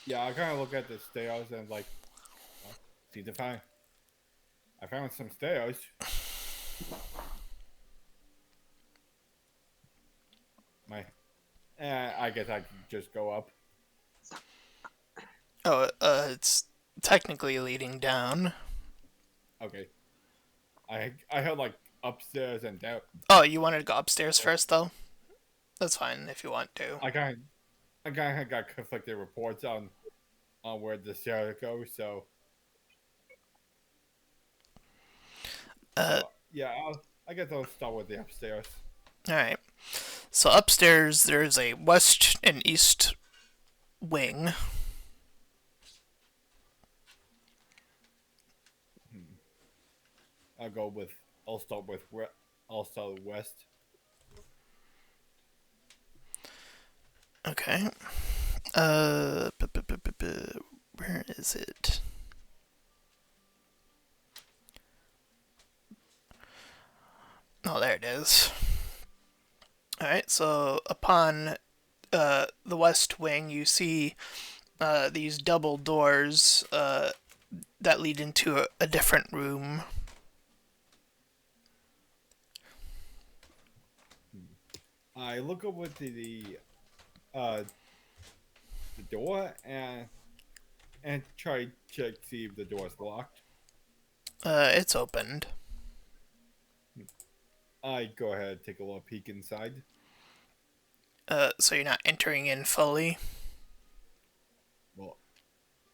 Yeah, I kind of look at the stairs and like, see the find. I found some stairs. I guess I can just go up. Oh, it's technically leading down. Okay. I heard like upstairs and down. Oh, you wanted to go upstairs first, though? That's fine if you want to. I kind of got conflicted reports on where the stairs go. So yeah, I guess I'll start with the upstairs. Alright. So upstairs, there's a west and east wing. I'll go with. I'll start with. I'll start with west. Okay. Where is it? Oh, there it is. Alright, so upon the west wing, you see these double doors that lead into a different room. I look over to the door and try to check see if the door is locked. It's opened. I go ahead and take a little peek inside. So you're not entering in fully.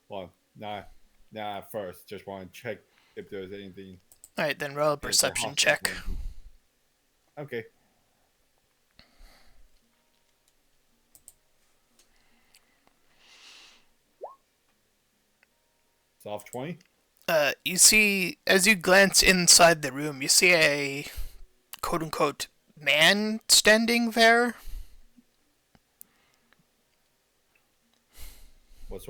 Well, nah. First, just want to check if there's anything. Alright, then roll a if they're perception hostile check. or anything. Okay. Soft 20. You see, as you glance inside the room, you see a quote-unquote man standing there. What does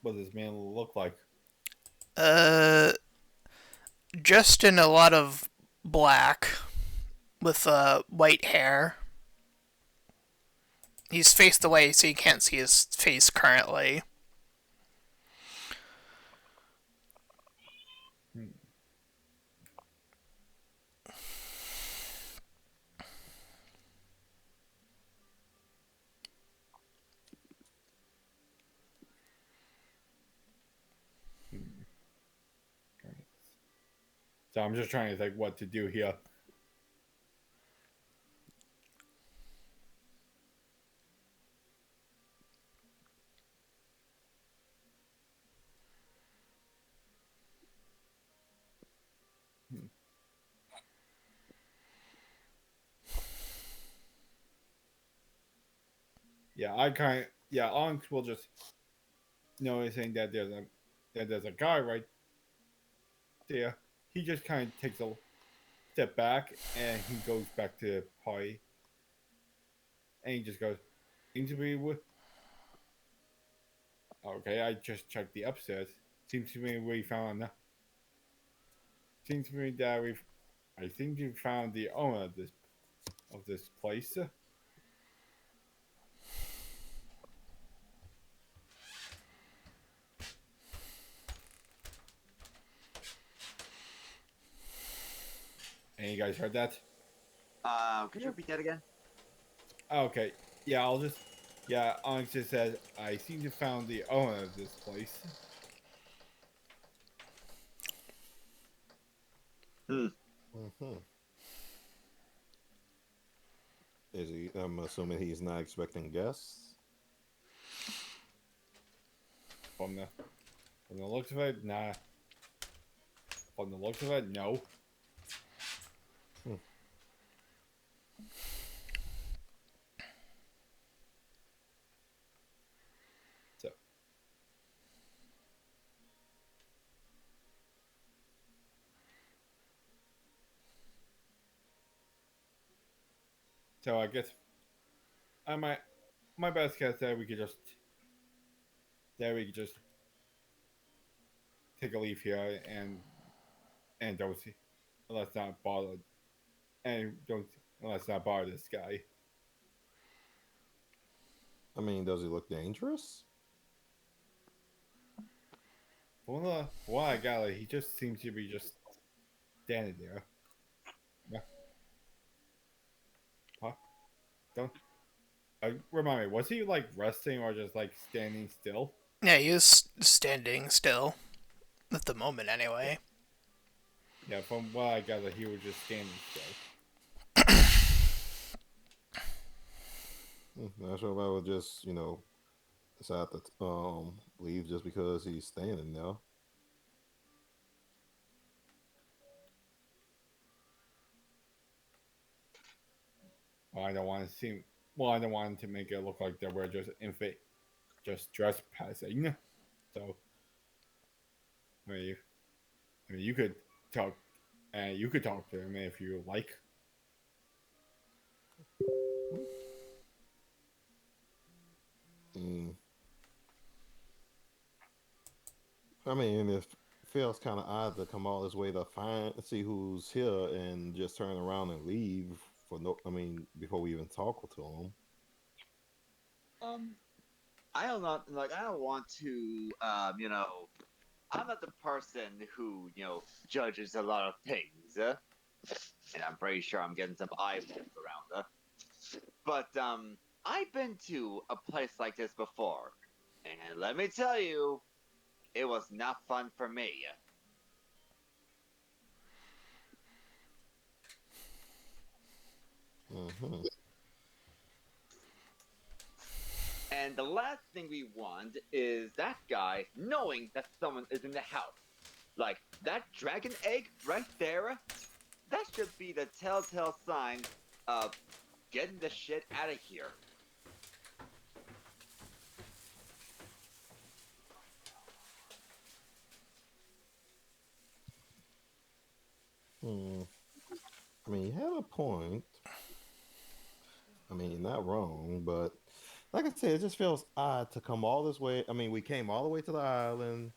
this man look like? Dressed in a lot of black with white hair. He's faced away, so you can't see his face currently. So I'm just trying to think what to do here. Onyx will just noticing that there's a guy right there. He just kind of takes a step back and he goes back to the party, and he just goes, "Seems to be with." Okay, I just checked the upstairs. Seems to me we found. Seems to me that we've. I think we found the owner of this place. And you guys heard that? Could you repeat that again? Okay. Yeah, Onyx just said, I seem to found the owner of this place. Mm-hmm. Is he? I'm assuming he's not expecting guests. From the looks of it, nah. From the looks of it, no. So I guess my best guess that we could just take a leave here and don't see, let's not bother and don't let's not bother this guy. I mean, does he look dangerous? From what I got, he just seems to be just standing there. Yeah. Huh? Don't. Remind me, was he like resting or just like standing still? Yeah, he was standing still. At the moment, anyway. Yeah, from what I gather, he was just standing still. Not sure if I would just, decide to leave just because he's standing there. Well, I don't want to seem. Well, I don't want to make it look like that we're just just trespassing. So, leave. I mean, you could talk, and you could talk to him if you like. Mm. I mean, it feels kind of odd to come all this way to see who's here, and just turn around and leave for no. I mean, before we even talk to him. Um, I don't know, like I don't want to, I'm not the person who judges a lot of things, and I'm pretty sure I'm getting some eyeballs around. But I've been to a place like this before, and let me tell you, it was not fun for me. Hmm. And the last thing we want is that guy knowing that someone is in the house. Like that dragon egg right there, that should be the telltale sign of getting the shit out of here. Hmm. I mean, you had a point. I mean, not wrong, but like I said, it just feels odd to come all this way. I mean, we came all the way to the island.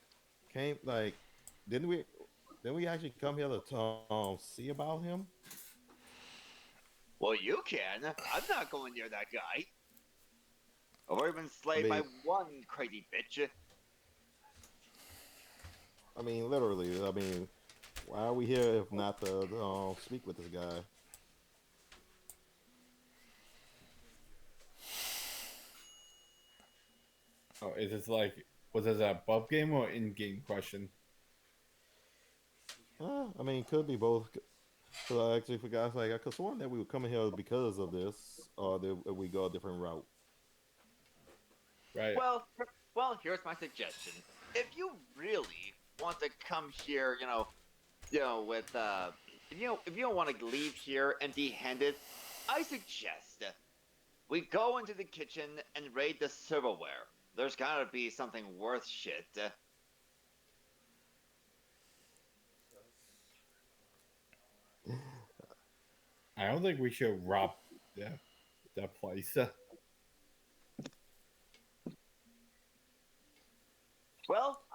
Came like, didn't we? Didn't we actually come here to see about him? Well, you can. I'm not going near that guy. I've already been I slayed by mean, one crazy bitch. I mean, literally. I mean, why are we here if not to speak with this guy? Oh, is this like was this a above game or in game question? I mean, could be both. So I actually forgot. Like, I could sworn that we were coming here because of this, or that we go a different route. Right. Well, well, here's my suggestion. If you really want to come here, with if you don't want to leave here empty-handed, I suggest we go into the kitchen and raid the silverware. There's gotta be something worth shit. I don't think we should rob that place.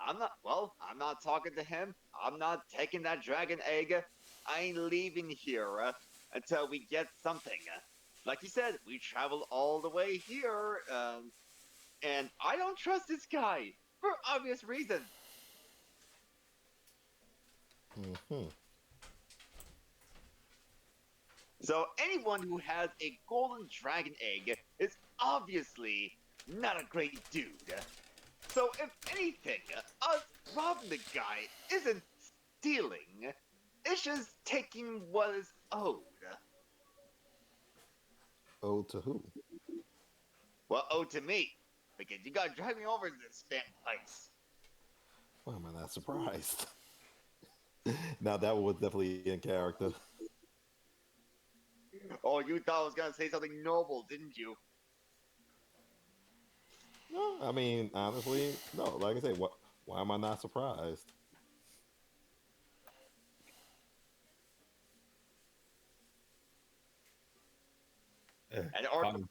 I'm not talking to him. I'm not taking that dragon egg. I ain't leaving here until we get something. Like you said, we traveled all the way here, and I don't trust this guy for obvious reasons. Hmm. So anyone who has a golden dragon egg is obviously not a great dude. So if anything, us robbing the guy isn't stealing, it's just taking what is owed. Oh, to who? Well, owed to me, because you gotta drive me over to this damn place. Why am I not surprised? Now that was definitely in character. Oh, you thought I was gonna say something noble, didn't you? No, I mean, honestly, no. Like I say, what? Why am I not surprised? And Fine.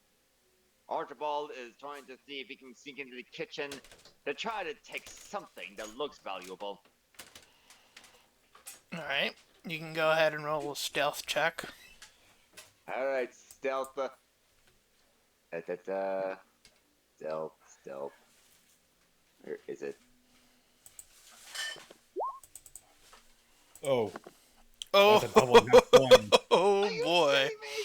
Archibald is trying to see if he can sneak into the kitchen to try to take something that looks valuable. Alright, you can go ahead and roll a stealth check. Alright, stealth. Stealth. Where is it? Oh, Oh, that's a double nat one. oh Are you boy. kidding me?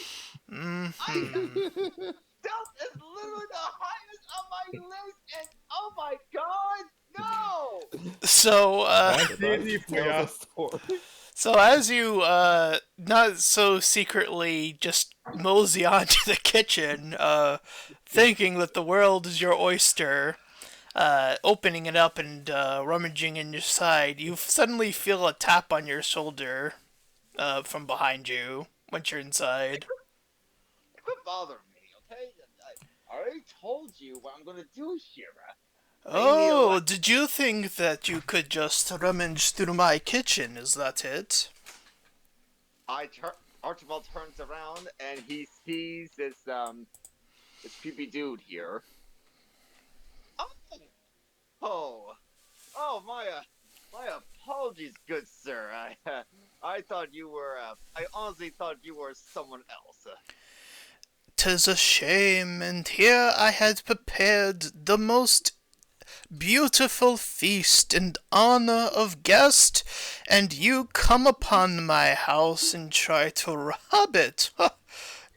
Hmm. Stealth is literally the highest on my list, and oh my god, no! So, That's easy for Tell ya. the story. so as you, not so secretly just mosey onto the kitchen, thinking that the world is your oyster, opening it up and, rummaging in your side, you suddenly feel a tap on your shoulder, from behind you, once you're inside. Quit bothering me, okay? I already told you what I'm gonna do here. Oh, did you think that you could just rummage through my kitchen? Is that it? Archibald turns around and he sees this creepy dude here. Oh, oh, my apologies, good sir. I thought you were. I honestly thought you were someone else. 'Tis a shame, and here I had prepared the most beautiful feast in honor of guest, and you come upon my house and try to rob it.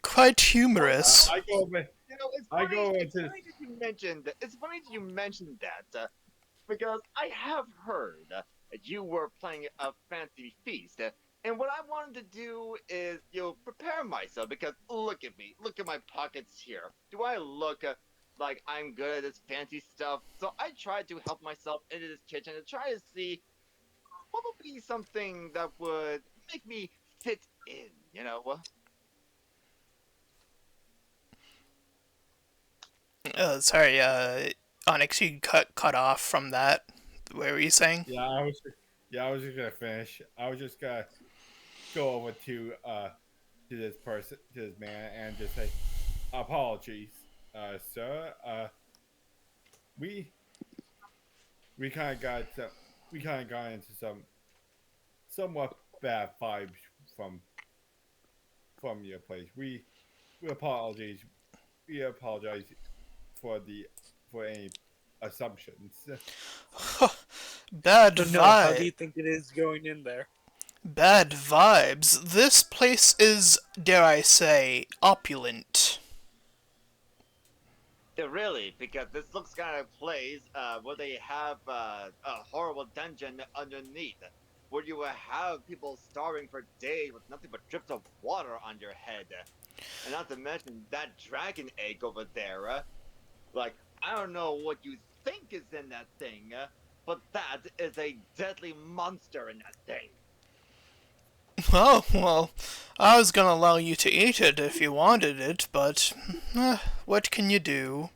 Quite humorous. I go over. You know, it's I funny. go It's into. funny that you mentioned. It's funny that you mentioned that because I have heard that you were playing a fancy feast, and what I wanted to do is, prepare myself because look at me, look at my pockets here. Do I look like I'm good at this fancy stuff? So I tried to help myself into this kitchen to try to see what would be something that would make me fit in. You know. Sorry, Onyx, you cut off from that. What were you saying? I was just gonna finish. I was just gonna go over to this person, to this man, and just say, apologies, sir. We we kind of got into some somewhat bad vibes from your place. We apologize. We apologize for any assumptions. Bad So no, how do you vibe. think it is going in there? Bad vibes. This place is, dare I say, opulent. Yeah, really, because this looks kind of place where they have a horrible dungeon underneath, where you will have people starving for days with nothing but drips of water on your head, and not to mention that dragon egg over there. Like, I don't know what you think is in that thing, but that is a deadly monster in that thing. Oh, well, I was gonna allow you to eat it if you wanted it, but what can you do?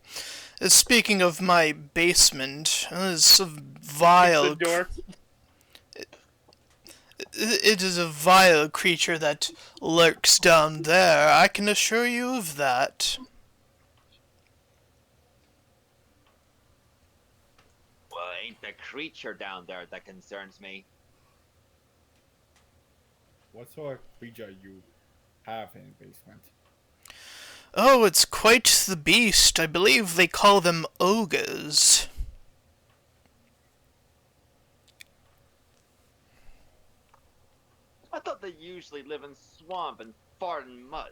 Speaking of my basement, it's a vile. The door. It is a vile creature that lurks down there. I can assure you of that. Well, ain't the creature down there that concerns me. What sort of creature you have in the basement? Oh, it's quite the beast. I believe they call them ogres. I thought they usually live in swamp and fart in muds.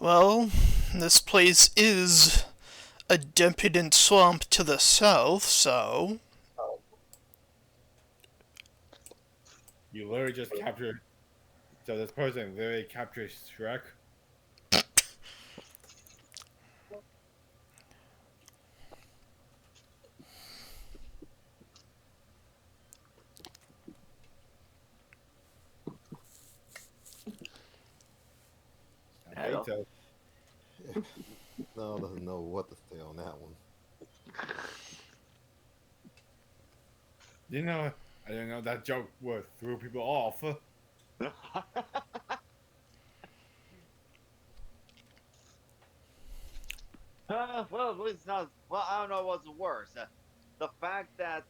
Well, this place is a decadent swamp to the south, so. You literally just captured. So this person literally captured Shrek. I Hello? think so. No, doesn't know what to say on that one. You know, I didn't know that joke would throw people off. Well, it's not. Well, I don't know what's worse. The fact that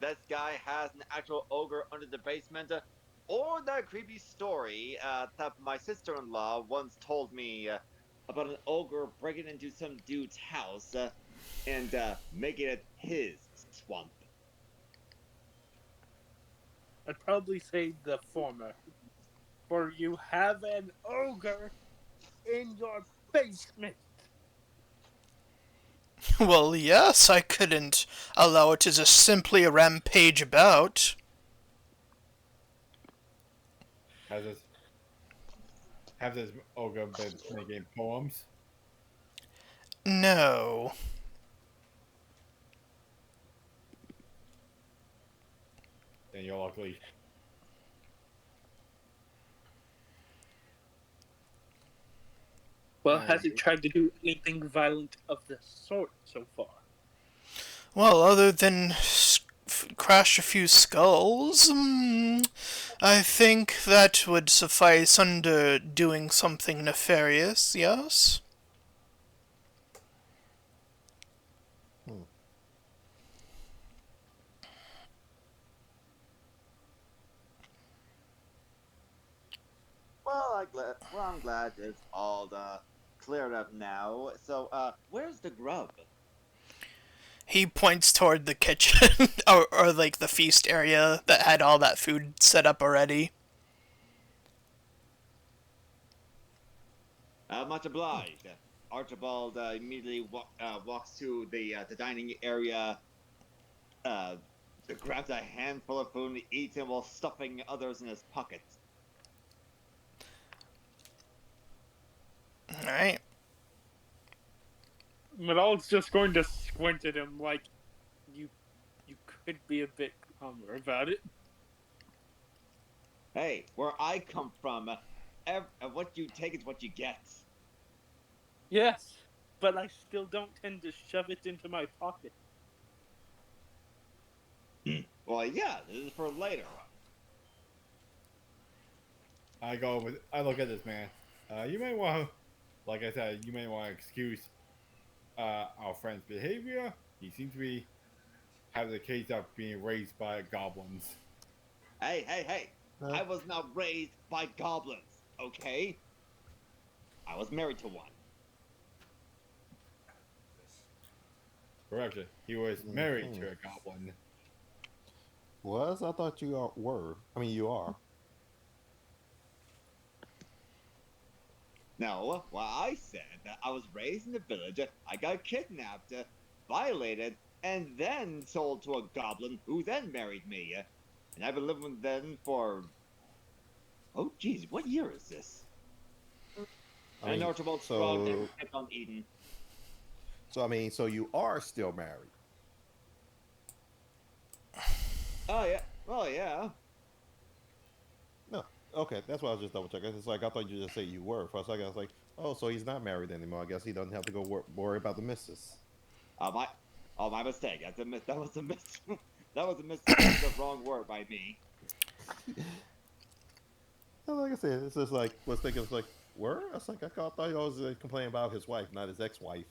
this guy has an actual ogre under the basement, or that creepy story that my sister-in-law once told me about an ogre breaking into some dude's house and making it his swamp. I'd probably say the former. For you have an ogre in your basement. Well, yes, I couldn't allow it to just simply rampage about. Has this have this ogre been making poems? No. Then you're ugly. Well, has it tried to do anything violent of the sort so far? Well, other than crash a few skulls, I think that would suffice under doing something nefarious, yes? I'm glad it's all cleared up now. So, where's the grub? He points toward the kitchen, or like the feast area that had all that food set up already. Much obliged. Archibald immediately walks to the dining area, grabs a handful of food and eats it while stuffing others in his pockets. Alright. Mhe'dhal's just going to squint at him like, you could be a bit calmer about it. Hey, where I come from, what you take is what you get. Yes, but I still don't tend to shove it into my pocket. Well, yeah, this is for later. I look at this man. You may want to, like I said, you may want to excuse our friend's behavior. He seems to be having the case of being raised by goblins. Hey! I was not raised by goblins, okay? I was married to one. Correction. He was married to a goblin. Was? I thought you were. I mean, you are. No, well, I said that I was raised in the village, I got kidnapped, violated, and then sold to a goblin who then married me. And I've been living with them for... Oh, geez, what year is this? And Archibald shrugged and kept on eating. So, I mean, so you are still married? Oh, yeah. Well, yeah. No. Okay, that's why I was just double checking. It's like, I thought you just said you were. For a second, I was like, oh, so he's not married anymore. I guess he doesn't have to go worry about the missus. My mistake. That was a mistake. That was a mistake. That was the wrong word by me. Like I said, it's just like, was thinking, it's like, were? I was like, I thought he was complaining about his wife, not his ex-wife.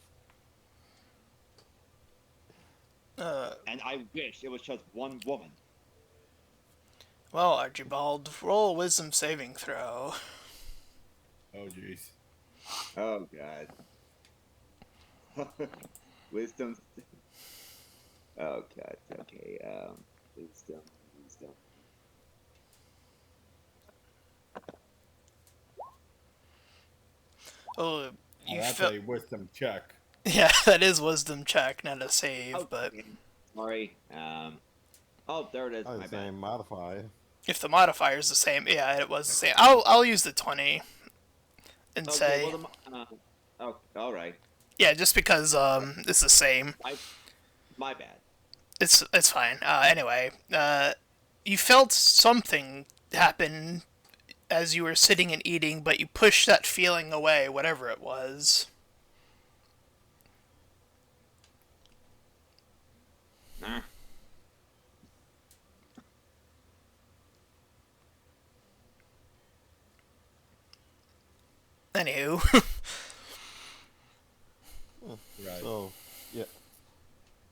And I wish it was just one woman. Well, Archibald, roll a wisdom saving throw. Oh, jeez. Oh, God. Wisdom. Oh, God. Okay. Wisdom. Oh, you That's a wisdom check. Yeah, that is wisdom check, not a save, Okay. but... Sorry. Oh, there it is. I My was bad. saying modifier. If the modifier's the same, yeah, it was the same. I'll use the 20 and Okay, say... well, oh, all right. Yeah, just because it's the same. My bad. It's fine. Anyway, you felt something happen as you were sitting and eating, but you pushed that feeling away, whatever it was. Nah. Anywho. Right. So, yeah.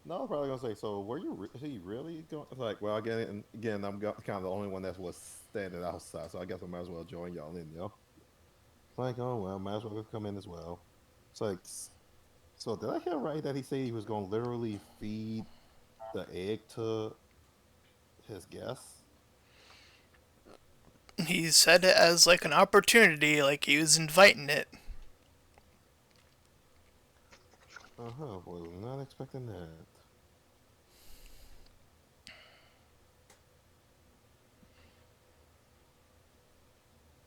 No, I'm probably gonna say. So, were you really going? Like, well, again, I'm kind of the only one that was standing outside, so I guess I might as well join y'all in, yo. It's like, oh well, might as well come in as well. It's like, so did I hear right that he said he was gonna literally feed the egg to his guests? He said it as like an opportunity, like he was inviting it. Was not expecting that.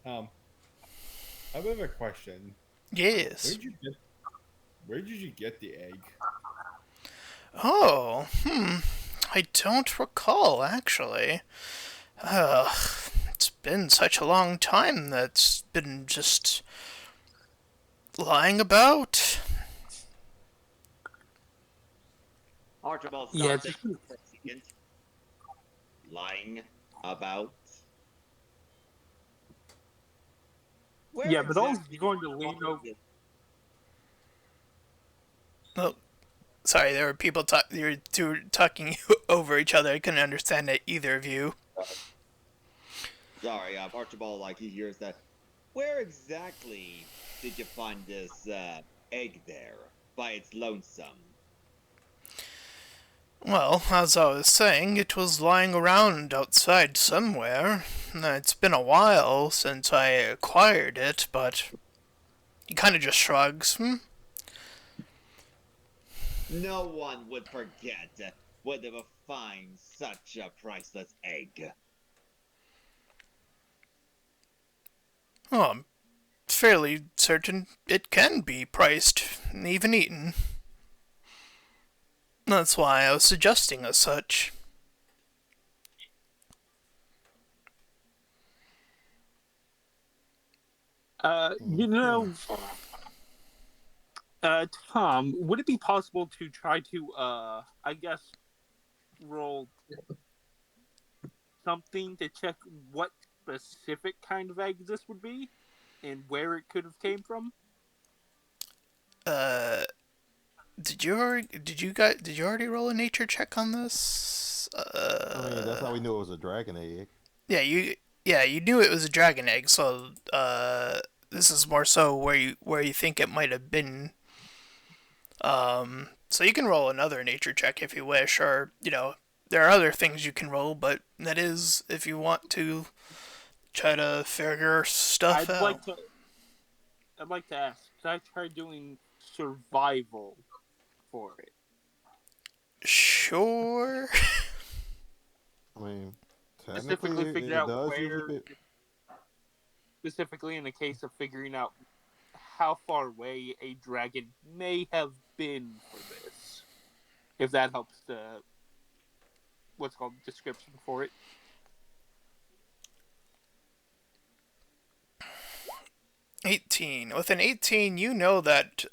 I have a question. Yes. Where did you get the egg? Oh, I don't recall, actually. It's been such a long time that's been just Lying about? Archibald Yeah, stopped thinking for a second. Lying about. Where yeah, but also exactly going to lean over. Oh, sorry, there were people you were two talking over each other. I couldn't understand it, either of you. Sorry, Archibald, like he hears that. Where exactly did you find this egg there by its lonesome? Well, as I was saying, it was lying around outside somewhere. It's been a while since I acquired it, but he kind of just shrugs. No one would forget would ever find such a priceless egg. Oh, I'm fairly certain it can be priced, and even eaten. That's why I was suggesting as such. You know, Tom, would it be possible to try to, I guess, roll something to check what specific kind of egg this would be and where it could have came from? Did you already roll a nature check on this? I mean, that's how we knew it was a dragon egg. Yeah, you knew it was a dragon egg, so this is more so where you think it might have been. So you can roll another nature check if you wish, or there are other things you can roll, but that is if you want to try to figure stuff out. I'd like to ask, should I try doing survival for it? Sure. I mean, Specifically technically, figure it out does use a where, bit. specifically in the case of figuring out how far away a dragon may have been for this. If that helps the, what's called, description for it. With an 18, you know that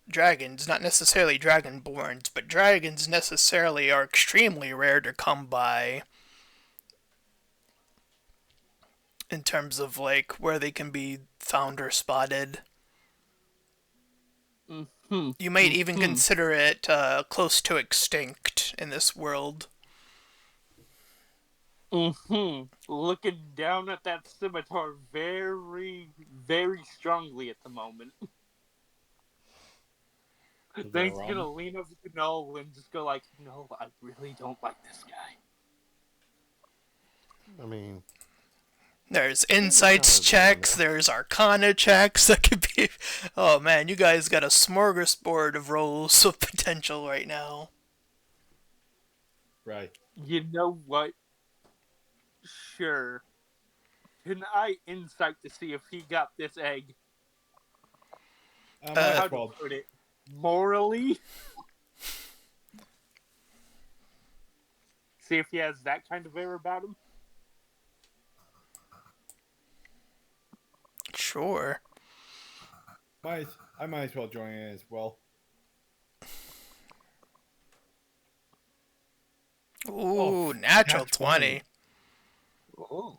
dragons, not necessarily dragonborns, but dragons necessarily are extremely rare to come by in terms of like where they can be found or spotted. Mm-hmm. You might even consider it close to extinct in this world. Looking down at that scimitar very, very strongly at the moment. Then he's gonna lean over to Noel and just go like, "No, I really don't like this guy." I mean, There's insights checks, there's arcana checks that could be. Oh man, you guys got a smorgasbord of rolls of potential right now. Right. You know what? Sure. Can I insight to see if he got this egg? How to put it? Morally? See if he has that kind of air about him? Sure. I might as well join in as well. Ooh, natural 20. Oh.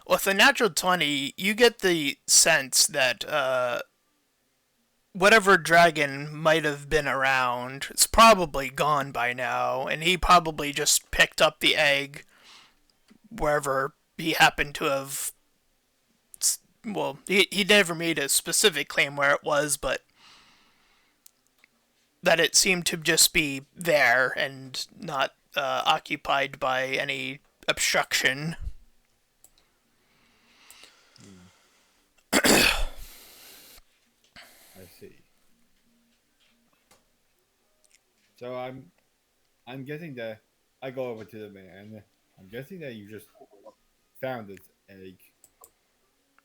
With a natural 20, you get the sense that whatever dragon might have been around is probably gone by now, and he probably just picked up the egg wherever he happened to have. Well, he never made a specific claim where it was, but that it seemed to just be there and not occupied by any obstruction. I see. So I'm guessing that I go over to the man. I'm guessing that you just found this egg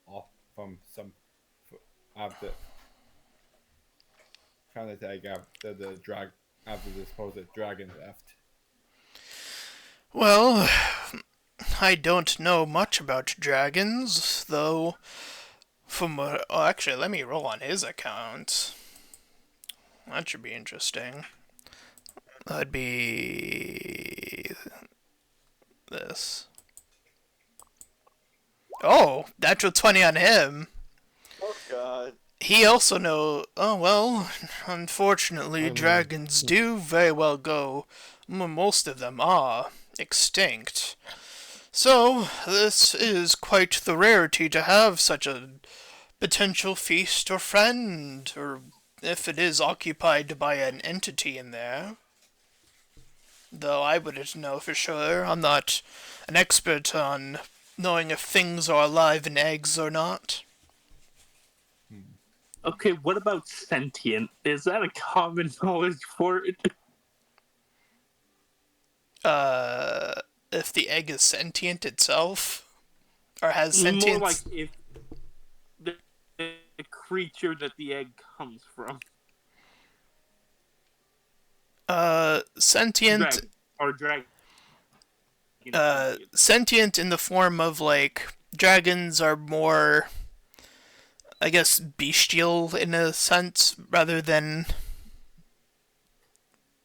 off from some after found this egg after after this supposed dragon left. Well, I don't know much about dragons, though. From what... Oh, actually, let me roll on his account. That should be interesting. That'd be... this. Oh, natural 20 on him. Oh god. He also know... Oh, well, unfortunately, dragons do very well go. Most of them are extinct. So, this is quite the rarity to have such a potential feast or friend, or if it is occupied by an entity in there. Though I wouldn't know for sure. I'm not an expert on knowing if things are alive in eggs or not. Okay, what about sentient? Is that a common knowledge for it? If the egg is sentient itself? Or has More sentience? like if the creature that the egg comes from. Sentient... Dragon. Sentient in the form of, like, dragons are more, I guess, bestial in a sense, rather than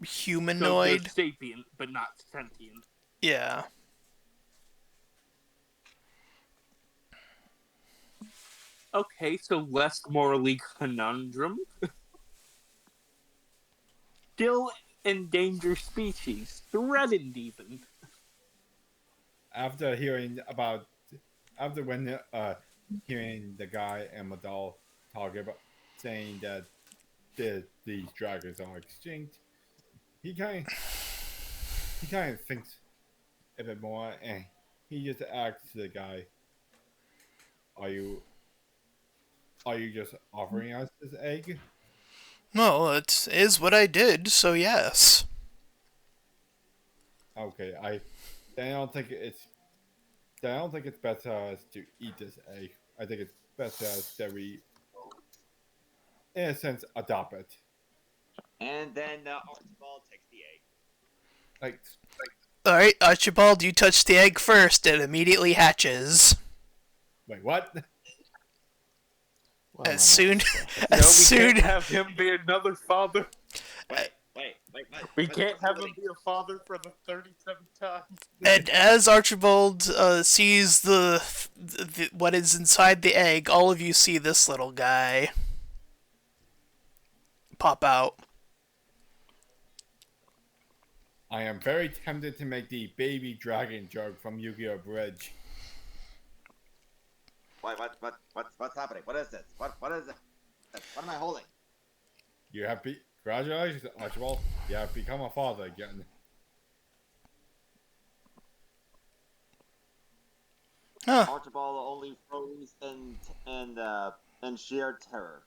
humanoid. So they're sapient, but not sentient. Yeah. Okay, so less morally conundrum. Still endangered species. Threatened even. After when hearing the guy and Mhe'dhal talk about saying that these dragons are extinct, he kind of thinks a bit more, and he just asks the guy, "Are you just offering us this egg?" Well, it is what I did, so yes. Okay, I don't think it's best for us to eat this egg. I think it's best for us that we, in a sense, adopt it. And then Archibald takes the egg. Like Alright, Archibald, you touch the egg first, it immediately hatches. wait, what? Why am I As soon... No, as we soon... can't have him be another father. Wait. We can't have him be a father for the 37th time. And as Archibald sees the what is inside the egg, all of you see this little guy pop out. I am very tempted to make the baby dragon joke from Yu-Gi-Oh! Bridge. What's happening? What is this? What is it? What am I holding? You have congratulations, Archibald. You have become a father again. Huh. Archibald only froze in sheer terror.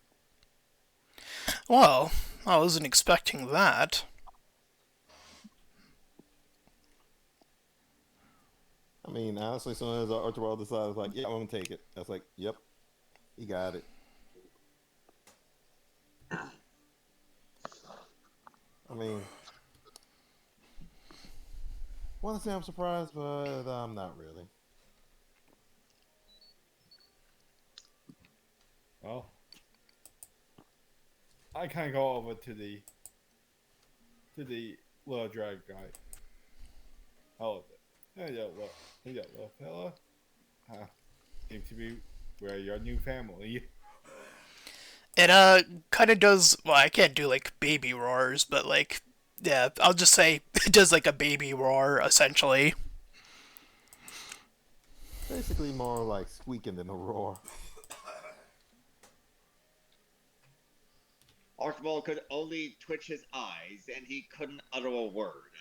Well, I wasn't expecting that. I mean, honestly, as soon as Archibald decided, like, yeah, I'm gonna take it. I was like, yep, he got it. I mean, I want to say I'm surprised, but I'm not really. Well, I kind of go over to the little drag guy. Oh, hey, little fella. Seems to be we're your new family. It kind of does. Well, I can't do like baby roars, but like, yeah, I'll just say it does like a baby roar essentially. Basically, more like squeaking than a roar. Archibald could only twitch his eyes, and he couldn't utter a word.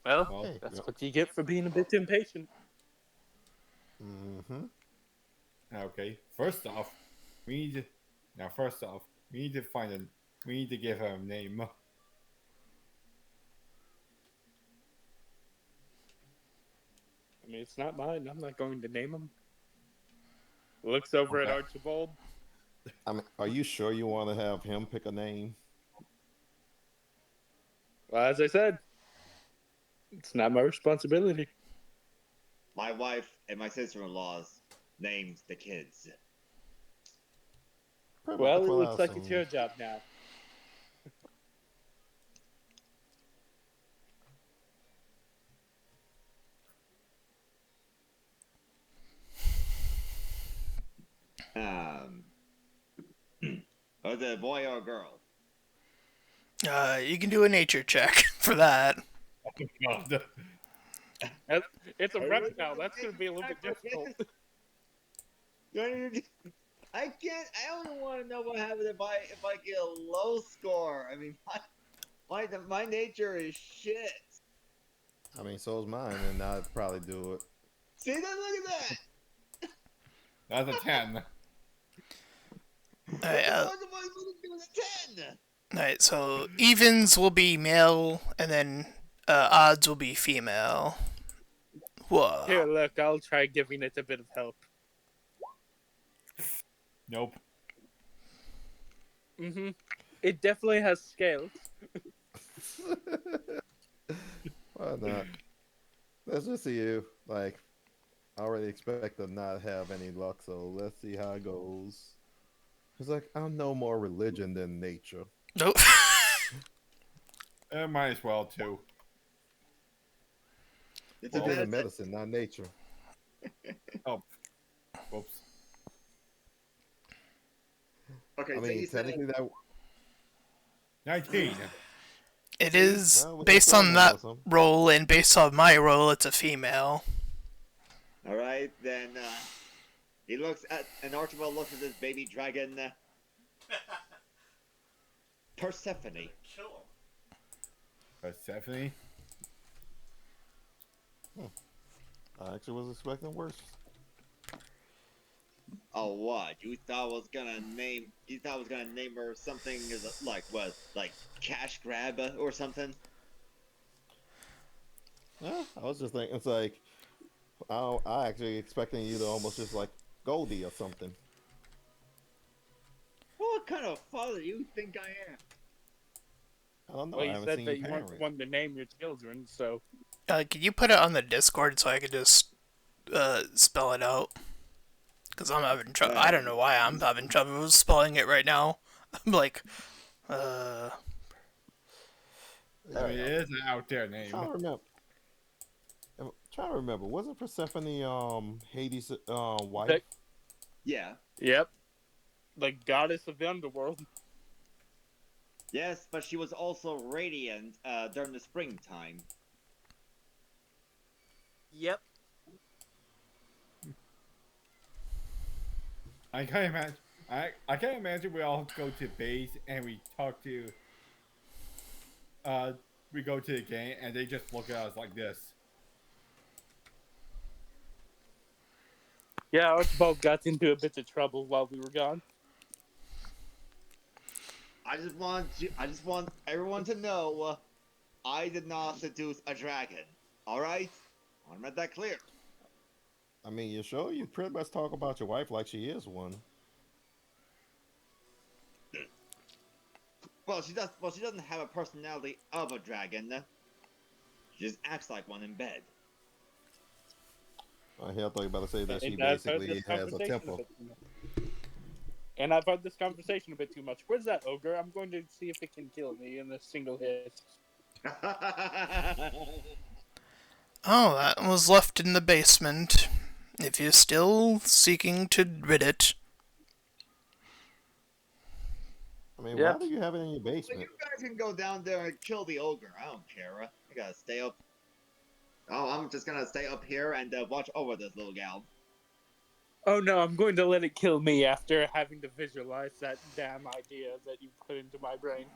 Well, Hey, that's yep. what you get for being a bit impatient. Mm-hmm. Okay, first off, we need to find a. We need to give her a name. I mean, it's not mine. I'm not going to name him. Looks over at Okay. Archibald. I mean, are you sure you want to have him pick a name? Well, as I said, it's not my responsibility. My wife and my sister-in-law's names the kids. Pretty much Well, it what I looks like it's assumed. your job now. Was it a boy or a girl? You can do a nature check for that. Oh God. It's a reptile. That's going to be a little bit difficult. I can't. I only want to know what happens if I get a low score. I mean, my nature is shit. I mean, so is mine, and I'd probably do it. See that? Look at that. That's a 10. What am I going to do with a 10? Alright, so evens will be male, and then odds will be female. Whoa. Here, look, I'll try giving it a bit of help. Nope. Mm-hmm. It definitely has scales. Why not? Let's just see you. Like, I already expect to not have any luck, so let's see how it goes. It's like, I'm no more religion than nature. Nope. Might as well too. It's Well, a in bad medicine, not nature. Oh. Whoops. Okay, I so mean, you said technically that. 19. It is Well, we based got on that some. roll, and based on my roll, it's a female. all right. Then he looks at and Archibald looks at this baby dragon. Persephone. Kill him. Persephone. I actually was expecting worse. Oh, what? You thought was gonna name? You thought was gonna name her something as like what? Like cash grab or something? Yeah, I was just thinking, it's like, I actually expecting you to almost just like Goldie or something. What kind of father do you think I am? I don't know. Well, I you haven't said seen that you you parent. weren't one to name your children, so... Could you put it on the Discord so I could just spell it out? Because I'm having trouble. I don't know why I'm having trouble spelling it right now. I'm like, I mean, it is an out there name. I'm trying to remember. Wasn't Persephone Hades' wife? Yeah. Yep. The goddess of the underworld. Yes, but she was also radiant during the springtime. Yep. I can't imagine. I can't imagine we all go to base and we talk to. We go to the game and they just look at us like this. Yeah, Archibald got into a bit of trouble while we were gone. I just want everyone to know, I did not seduce a dragon. All right, I want to make that clear. I mean, you sure? You pretty much talk about your wife like she is one. Well, she does. Well, she doesn't have a personality of a dragon. She just acts like one in bed. I thought you were about to say that she And I've heard basically this has a conversation temper. bit too much. And I've heard this conversation a bit too much. Where's that ogre? I'm going to see if it can kill me in a single hit. oh, that was left in the basement. If you're still seeking to rid it. I mean, Yeah. why do you have it in your Well, basement? you guys can go down there and kill the ogre. I don't care. I gotta stay up. Oh, I'm just gonna stay up here and watch over this little gal. Oh no, I'm going to let it kill me after having to visualize that damn idea that you put into my brain.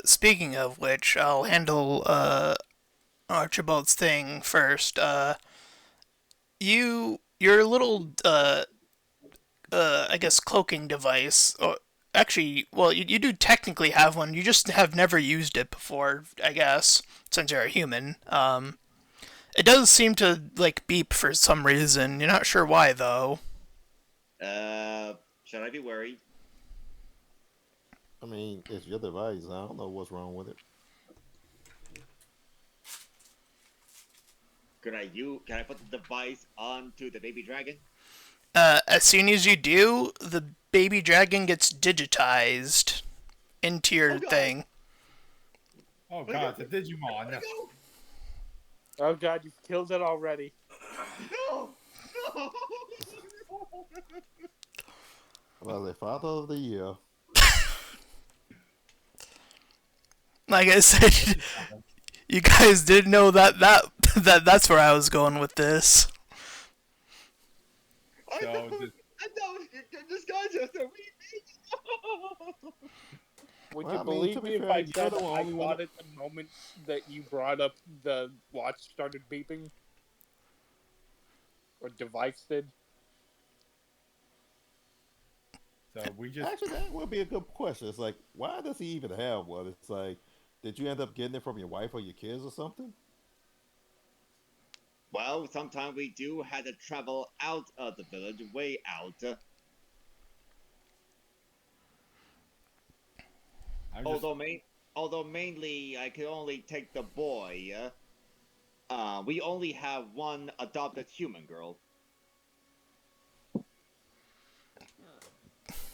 Speaking of which, I'll handle Archibald's thing first. Your little I guess cloaking device, or actually, well, you do technically have one. You just have never used it before, I guess, since you're a human. It does seem to like beep for some reason. You're not sure why though. Should I be worried? I mean, it's your device. I don't know what's wrong with it. Can I put the device onto the baby dragon? As soon as you do, the baby dragon gets digitized into your thing. Oh god, it's a Digimon. Oh god, you've killed it already. No! No! Well, the father of the year. Like I said, you guys didn't know that's where I was going with this. So This guy's just a Would Well, you I mean, believe to be me if fair, I you're said the I only one thought at the moment that you brought up the watch started beeping? Or device did? So we just Actually, that would be a good question. It's like, why does he even have one? It's like, did you end up getting it from your wife or your kids or something? Well, sometimes we do have to travel out of the village, way out. I'm just Although mainly I can only take the boy. We only have one adopted human girl.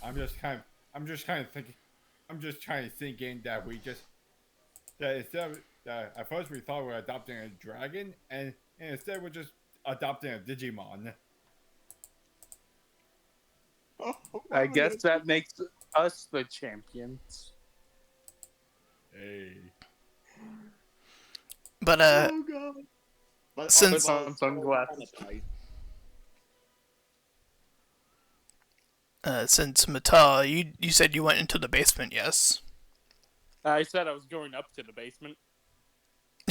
I'm just kind of thinking that we just that instead of, at first we thought we were adopting a dragon, and instead we're just adopting a Digimon. I guess that makes us the champions. Hey. But Oh god! But Since- Archibald is so Sunglasses. traumatized. since Mhe'dhal, you said you went into the basement, yes? I said I was going up to the basement.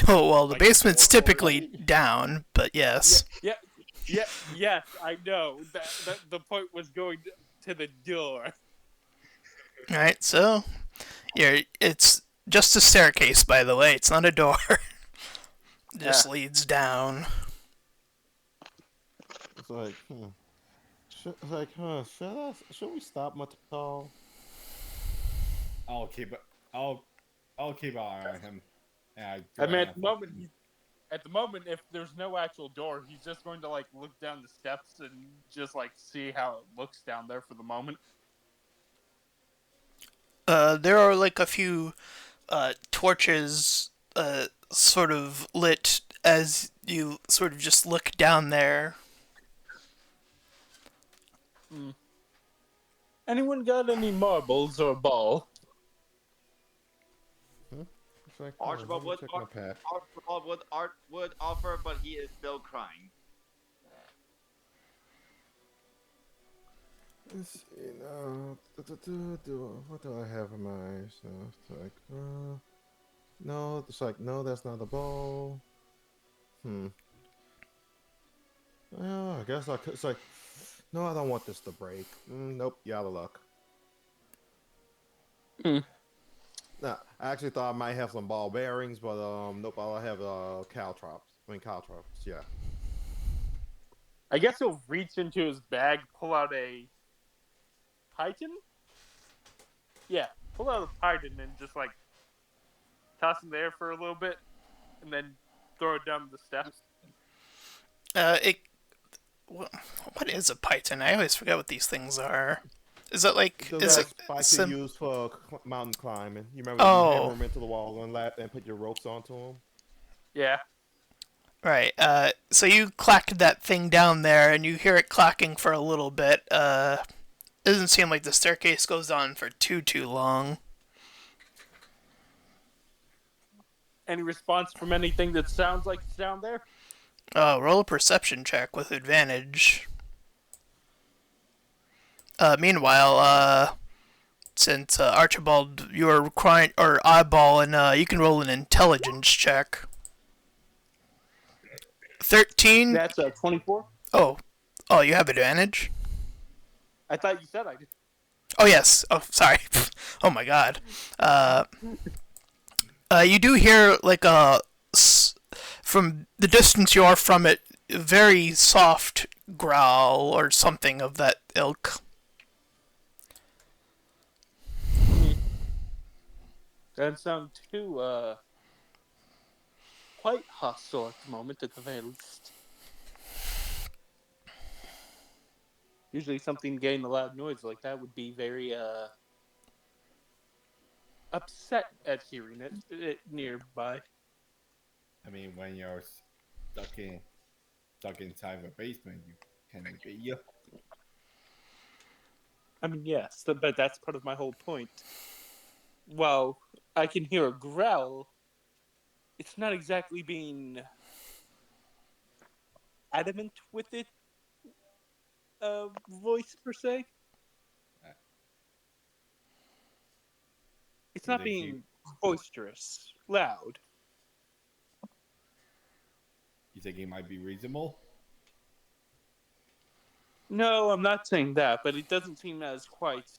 Oh well, the Like, basement's or- typically down, but yes. Yes, I know. That the point was going to the door. All right, so it's just a staircase, by the way. It's not a door. It just leads down. It's like, should we stop Mhe'dhal? I'll keep an eye on him. And I mean, at the moment, if there's no actual door, he's just going to like look down the steps and just like see how it looks down there for the moment. There are like a few torches sort of lit as you sort of just look down there. Anyone got any marbles or ball? It's like, Archibald let me check my pack. would offer, but he is still crying. Let's see, what do I have in my stuff? It's like, no, it's like, no, that's not a ball. Well, I guess it's like, no, I don't want this to break. Nope, you out of luck. Nah, I actually thought I might have some ball bearings, but nope, all I have caltrops. Caltrops, yeah. I guess he'll reach into his bag, pull out a Python? Yeah, pull out a Python and just like toss it there for a little bit, and then throw it down the steps. What is a python? I always forget what these things are. Is it like Those are spikes you use for mountain climbing. You remember you hammer them into the wall and put your ropes onto them? Yeah. Right. So you clacked that thing down there, and you hear it clacking for a little bit. It doesn't seem like the staircase goes on for too long. Any response from anything that sounds like it's down there? Roll a perception check with advantage. Meanwhile, since Archibald, you are requiring or eyeball, and you can roll an intelligence check. 13. That's a 24. Oh, you have advantage. I thought you said I did. Oh yes. Oh, sorry. Oh my God. You do hear like from the distance you are from it, a very soft growl or something of that ilk. Doesn't sound too, quite hostile at the moment, at the very least. Usually something getting a loud noise like that would be very, upset at hearing it nearby. I mean, when you're stuck inside of a basement, you tend to be. I mean, yes, but that's part of my whole point. While I can hear a growl, it's not exactly being adamant with it, voice per se. It's You not think he, being boisterous, loud. you think he might be reasonable? No, I'm not saying that, but it doesn't seem as quite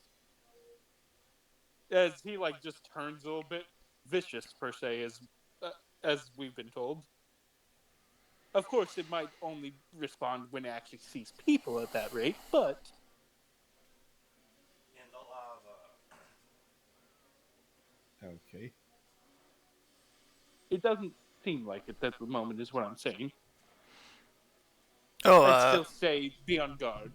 as he like just turns a little bit vicious per se, as we've been told. Of course, it might only respond when it actually sees people at that rate, but In the lava. Okay. it doesn't seem like it at the moment, is what I'm saying. Oh, I'd still say be on guard.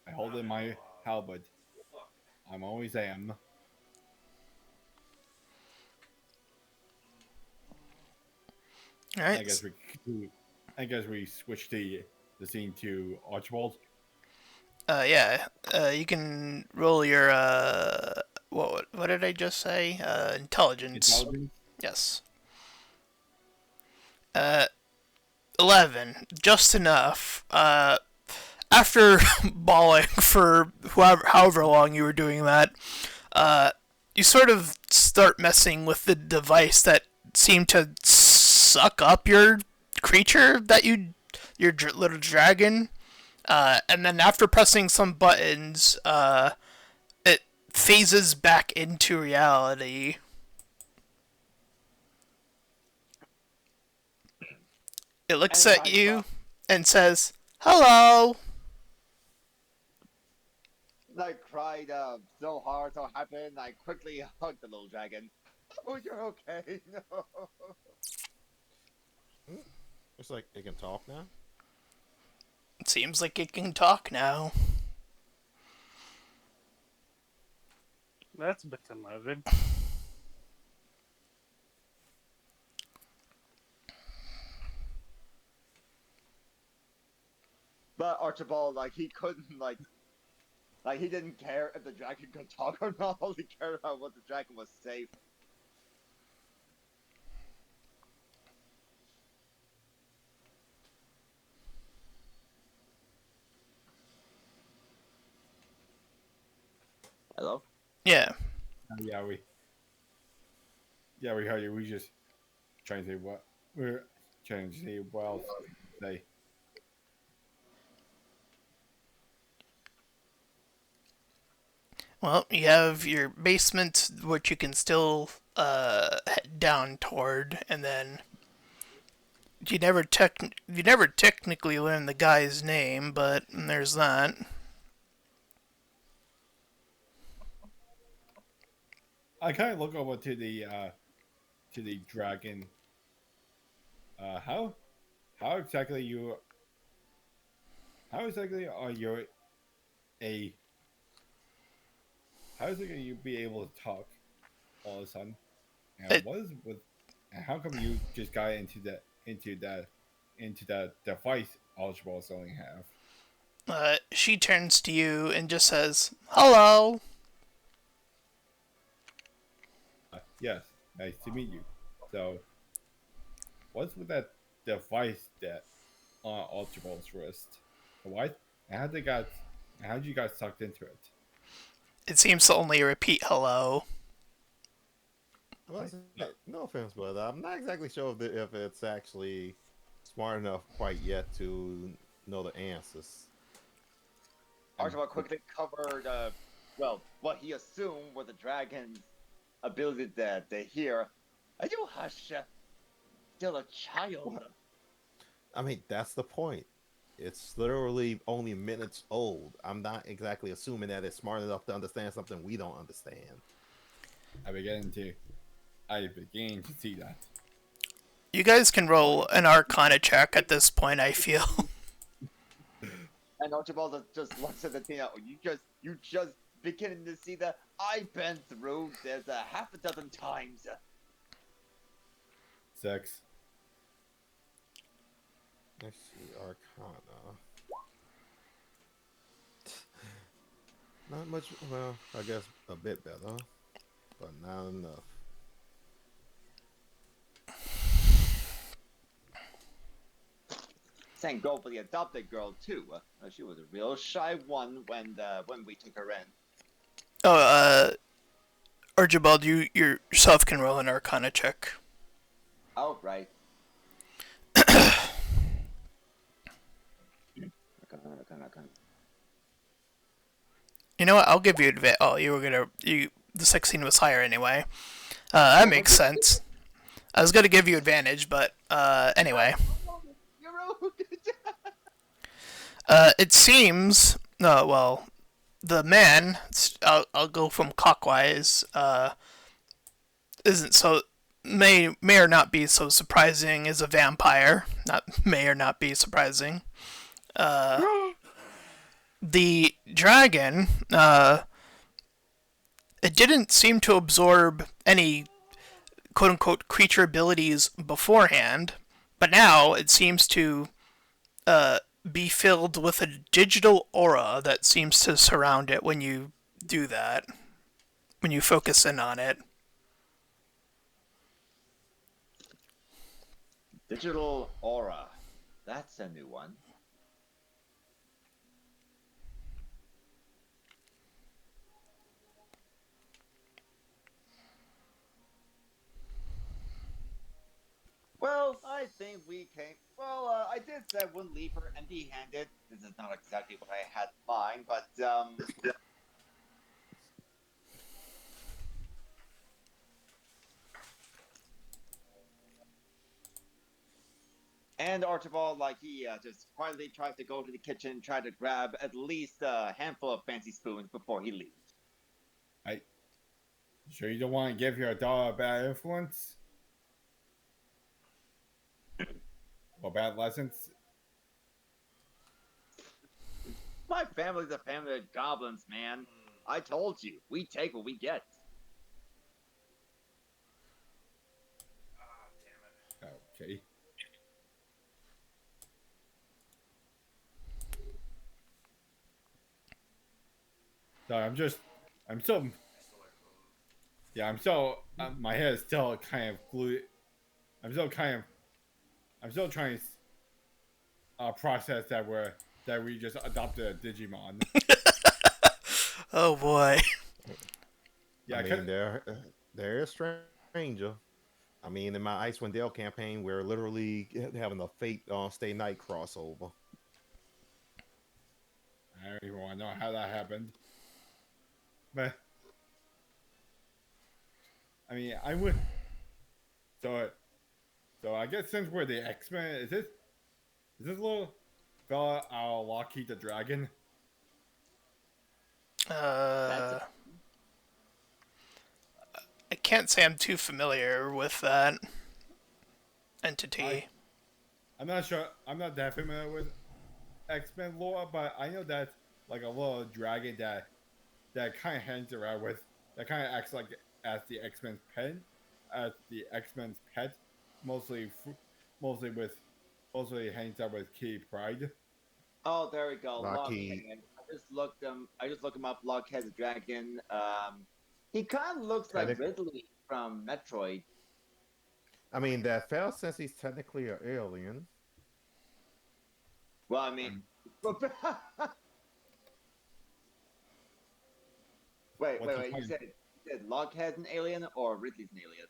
I hold in my halberd. I'm always am. all I right. guess we switch the scene to Archibald. Yeah. You can roll your what did I just say? Intelligence. Intelligence. Yes. 11, just enough. After bawling for however long you were doing that, you sort of start messing with the device that seemed to suck up your creature your little dragon. And then after pressing some buttons, it phases back into reality. It looks And at you and says, "Hello." I cried so hard, so happy, and I quickly hugged the little dragon. Oh, you're okay. No. It's like it can talk now. It seems like it can talk now. That's a bit unnerving. But Archibald, like, he couldn't, like he didn't care if the dragon could talk or not. All he cared about was the dragon was safe. Hello? Yeah. Yeah, we heard you. We just trying to say what we're trying to see what else to say. Well, you have your basement, which you can still head down toward, and then you never technically learn the guy's name, but there's that. I kind of look over to the dragon. How exactly you? How exactly are you a? How exactly you be able to talk all of a sudden? And It- what is with? And how come you just got into that device Archibald's only have? She turns to you and just says, "Hello." Yes, nice to meet you. So, what's with that device that on Archibald's wrist? What? And how'd you got sucked into it? It seems to only repeat hello. Well, no offense, but I'm not exactly sure if it's actually smart enough quite yet to know the answers. Archibald quickly covered, well, what he assumed was the dragon's ability to hear. Are you hush? Still a child. I mean, that's the point. It's literally only minutes old. I'm not exactly assuming that it's smart enough to understand something we don't understand. I begin to see that. You guys can roll an Arcana check at this point, I feel. And Archibald just looks at the thing. You just beginning to see that I've been through this a half a dozen times. 6. Let's see, Arcana. Not much. Well, I guess a bit better, but not enough. Same goal for the adopted girl too. She was a real shy one when we took her in. Oh, Archibald, you yourself can roll an Arcana check. Oh right. Arcana. You know what? I'll give you advantage. Oh, the 16 was higher anyway. That makes sense. I was gonna give you advantage, but anyway. You're rude. It seems. Well, the man. I'll go from clockwise. Isn't so. May or not be so surprising is a vampire. Not may or not be surprising. The dragon. It didn't seem to absorb any quote-unquote creature abilities beforehand, but now it seems to be filled with a digital aura that seems to surround it when you do that, when you focus in on it. Digital aura. That's a new one. Well, I think we came. Well, I did say I wouldn't leave her empty-handed. This is not exactly what I had in mind, but And Archibald, like he just quietly tries to go to the kitchen, try to grab at least a handful of fancy spoons before he leaves. Sure you don't want to give your daughter a bad influence? Or bad lessons? My family's a family of goblins, man. I told you, we take what we get. Ah, damn it. Okay. Sorry, I'm so, yeah, I'm so, my head is still kind of glued. I'm still trying to process that we just adopted a Digimon. Oh boy. Yeah, I mean, there is stranger. I mean, in my Icewind Dale campaign, we're literally having a Fate Stay Night crossover. I don't even want to know how that happened. But I mean, I would. So I guess since we're the X-Men, is this little fella our Lockheed the Dragon? I can't say I'm too familiar with that entity. I'm not sure. I'm not that familiar with X-Men lore, but I know that's like a little dragon that kind of hangs around with, that kind of acts like as the X-Men's pet, mostly hangs out with Kitty Pride. Oh, there we go. Lockheed. Lockhead. I just looked him up. Lockhead the dragon. He kind of looks like Ridley from Metroid. I mean, that fails since he's technically an alien. Well, I mean, wait. You said Lockhead's an alien or Ridley's an alien?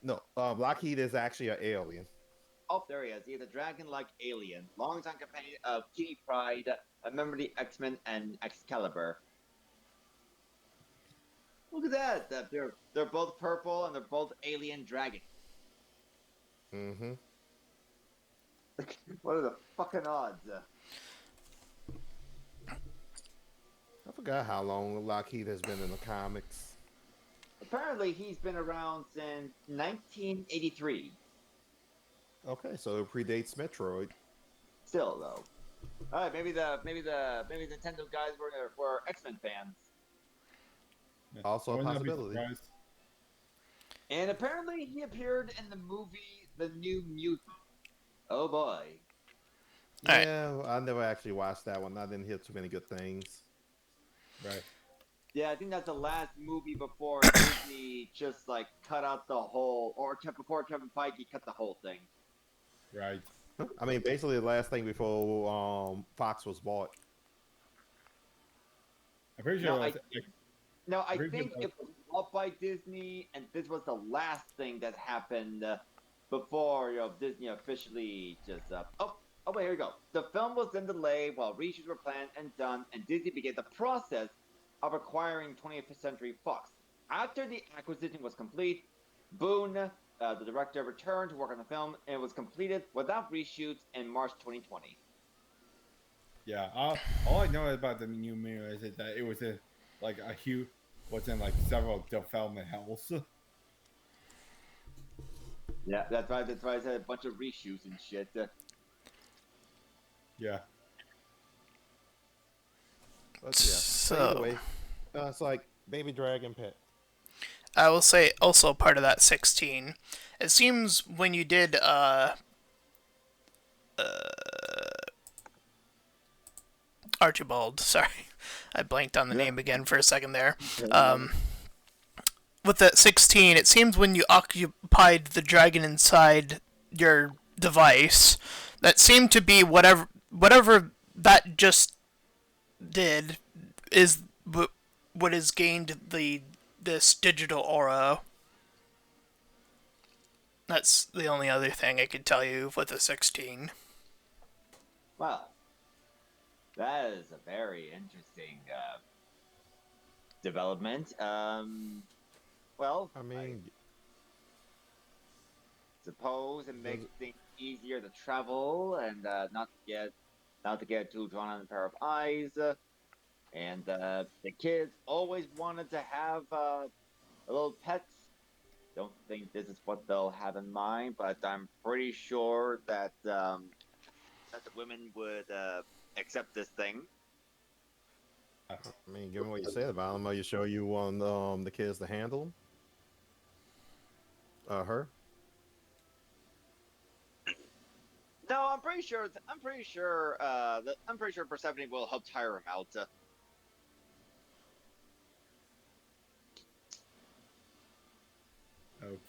No, Lockheed is actually an alien. Oh, there he is. He's a dragon-like alien, longtime companion of Kitty Pryde, a member of the X-Men and Excalibur. Look at that! They're both purple and they're both alien dragons. Mm-hmm. What are the fucking odds? I forgot how long Lockheed has been in the comics. Apparently, he's been around since 1983. Okay, so it predates Metroid. Still, though. All right, maybe the Nintendo guys were X-Men fans. Also a I would not be possibility. surprised. And apparently, he appeared in the movie The New Mutant. Oh boy. Alright. Yeah, I never actually watched that one. I didn't hear too many good things. Right. Yeah, I think that's the last movie before Disney just like cut out the whole, or before Kevin Feige cut the whole thing. Right. I mean, basically the last thing before Fox was bought. I'm pretty No, sure. I Pretty think sure- it was bought by Disney, and this was the last thing that happened before Disney officially just. Oh wait, here we go. The film was in delay while reshoots were planned and done, and Disney began the process of acquiring 20th Century Fox. After the acquisition was complete, Boone, the director, returned to work on the film, and it was completed without reshoots in March 2020. Yeah. All I know about the new mirror is that it was a huge, was in like several development hells. Yeah, that's right. That's why I said a bunch of reshoots and shit. Yeah. But yeah. So, Either way, it's like Baby Dragon Pet. I will say also part of that 16. It seems when you did Archibald, sorry, I blanked on the name again for a second there. With that 16, it seems when you occupied the dragon inside your device, that seemed to be whatever that just did is what has gained this digital aura. That's the only other thing I could tell you with the 16. Well, that is a very interesting development. Well, I mean, suppose it makes things easier to travel and not to get too drawn on a pair of eyes. And the kids always wanted to have little pets. Don't think this is what they'll have in mind, but I'm pretty sure that the women would accept this thing. I mean, given what you said about them, are you sure you want the kids to handle them? Her? No, I'm pretty sure. I'm pretty sure Persephone will help tire him out.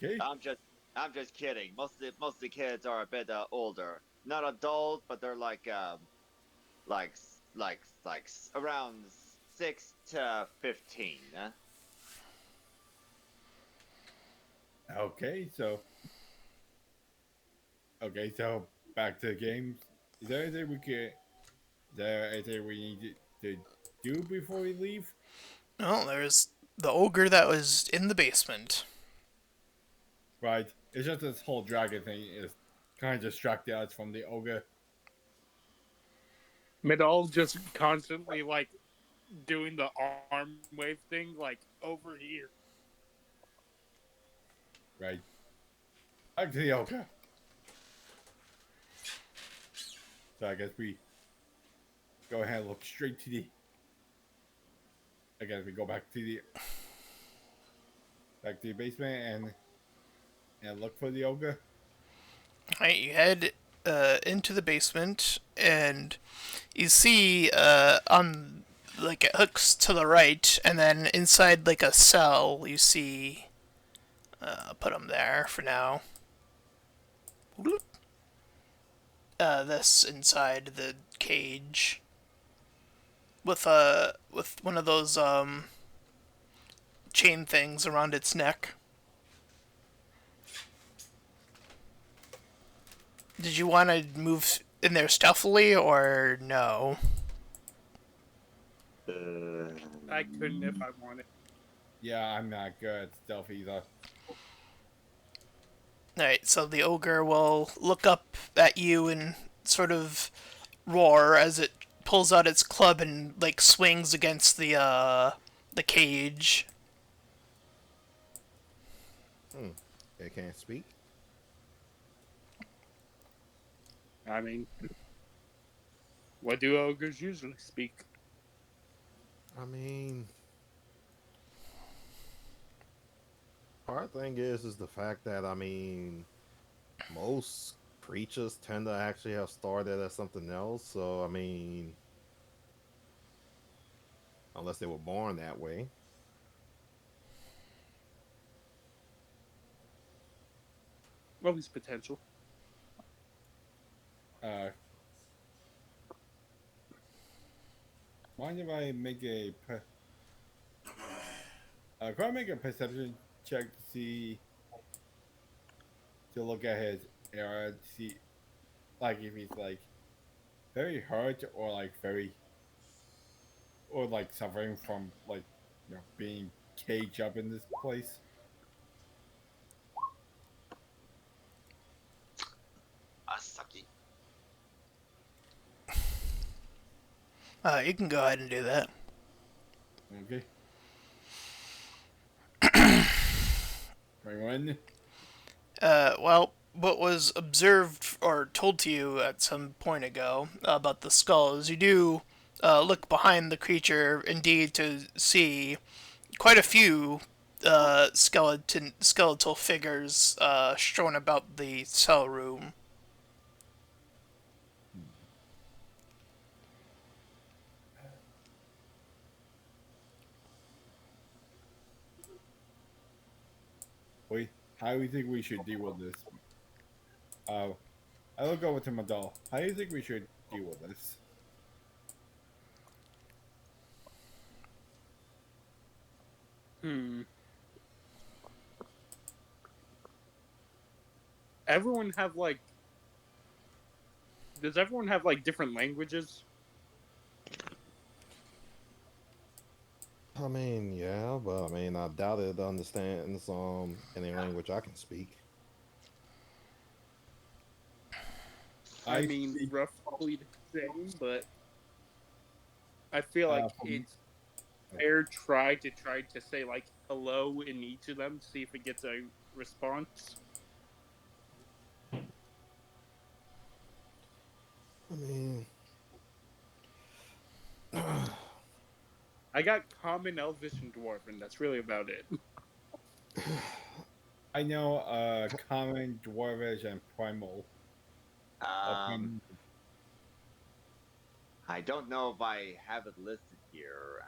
Okay. I'm just kidding. Most of the kids are a bit older, not adult, but they're like around 6 to 15. Okay. So back to the games. Is there anything we need to do before we leave? Well, there's the ogre that was in the basement. Right. It's just this whole dragon thing is kind of distracted us from the ogre. Mhe'dhal just constantly like doing the arm wave thing, like over here. Right. Back to the ogre. So I guess we go ahead and look straight to the. I guess we go back to the basement and look for the ogre. Alright, you head into the basement, and you see on like it hooks to the right, and then inside like a cell, you see. I'll put them there for now. Bloop. This inside the cage with one of those chain things around its neck. Did you want to move in there stealthily or no? I couldn't if I wanted. Yeah, I'm not good at stealth either. Alright, so the ogre will look up at you and sort of roar as it pulls out its club and like swings against the cage. It can't speak. I mean, what do ogres usually speak? I mean, hard thing is the fact that I mean, most creatures tend to actually have started as something else. So I mean, unless they were born that way. Always potential. Mind if I make can I make a perception check to see to look at his era to see like if he's like very hurt or like very or like suffering from like being caged up in this place. Sucky. You can go ahead and do that. Okay. 21. Well, what was observed or told to you at some point ago about the skull is you do look behind the creature indeed to see quite a few skeletal figures strewn about the cell room. Wait, how do you think we should deal with this? I look over to Mhe'dhal. How do you think we should deal with this? Everyone have like. Does everyone have like different languages? I mean, yeah, but I mean, I doubt it understands any language I can speak. I mean, roughly the same, but I feel like it's fair try to say like hello in each of them, see if it gets a response. I mean, I got Common, Elvish, and Dwarven. That's really about it. I know Common, Dwarvish, and Primal. I don't know if I have it listed here.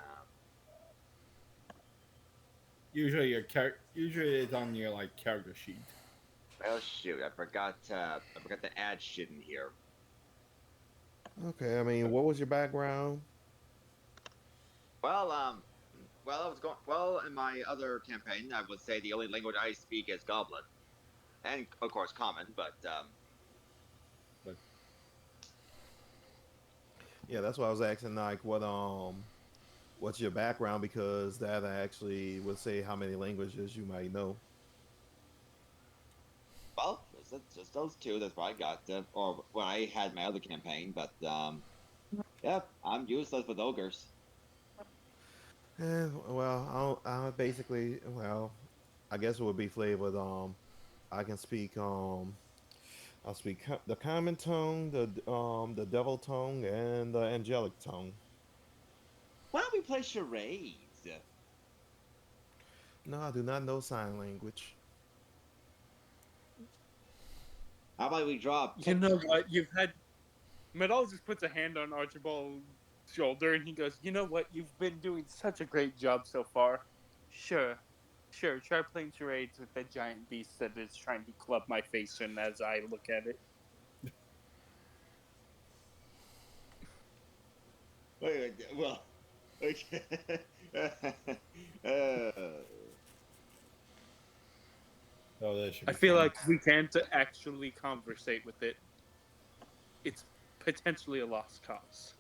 Usually it's on your like character sheet. Oh shoot! I forgot to add shit in here. okay. I mean, what was your background? Well, I was going. Well, in my other campaign, I would say the only language I speak is Goblin, and of course Common. But Yeah, that's why I was asking, like, what's your background, because that actually would say how many languages you might know. well, just those two. That's what I got, or when I had my other campaign. But yeah, I'm useless with ogres. Well, I basically, well, I guess it would be flavored. I can speak. I'll speak the common tongue, the devil tongue, and the angelic tongue. Why don't we play charades? No, I do not know sign language. How about we draw? You know what? You've had. Mhe'dhal just puts a hand on Archibald's shoulder and he goes, "You know what? You've been doing such a great job so far. Sure. Try playing charades with that giant beast that is trying to club my face in as I look at it." Wait, well, okay. So that should I be feel fun. like we can't actually conversate with it. It's potentially a lost cause.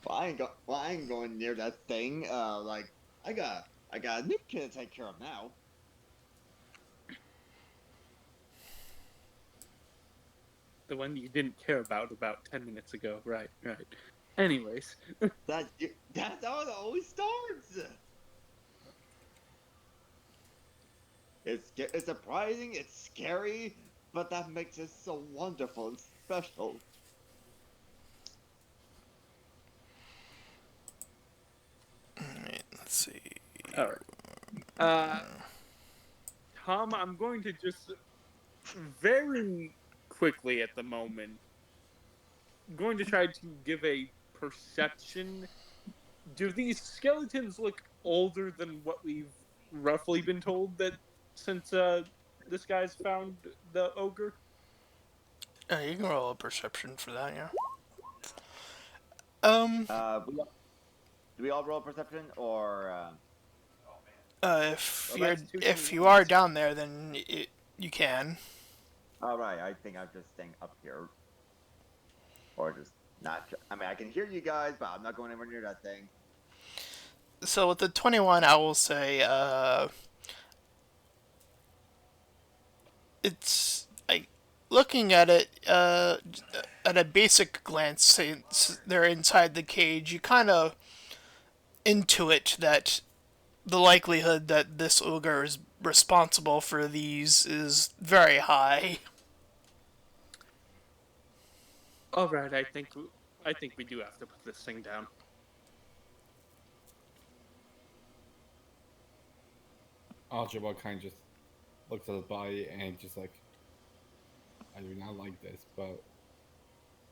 Well, I ain't going near that thing. Like I got I got a new kid to take care of now. The one you didn't care about 10 minutes ago. Right. Anyways. That's how it always starts. It's surprising, it's scary, but that makes it so wonderful and special. Alright, let's see. Alright. Tom, I'm going to just very quickly at the moment going to try to give a perception. Do these skeletons look older than what we've roughly been told that since this guy's found the ogre? You can roll a perception for that, yeah. Do we all roll perception, or If well, you're that's 2 if you 21s. are down there, then you can. All right, I think I'm just staying up here, or just not. I mean, I can hear you guys, but I'm not going anywhere near that thing. So with the 21, I will say it's like looking at it at a basic glance, since they're inside the cage, you kind of intuit that the likelihood that this ogre is responsible for these is very high. All right, I think we do have to put this thing down. Archibald kind of just looks at the body and just like, I do not like this, but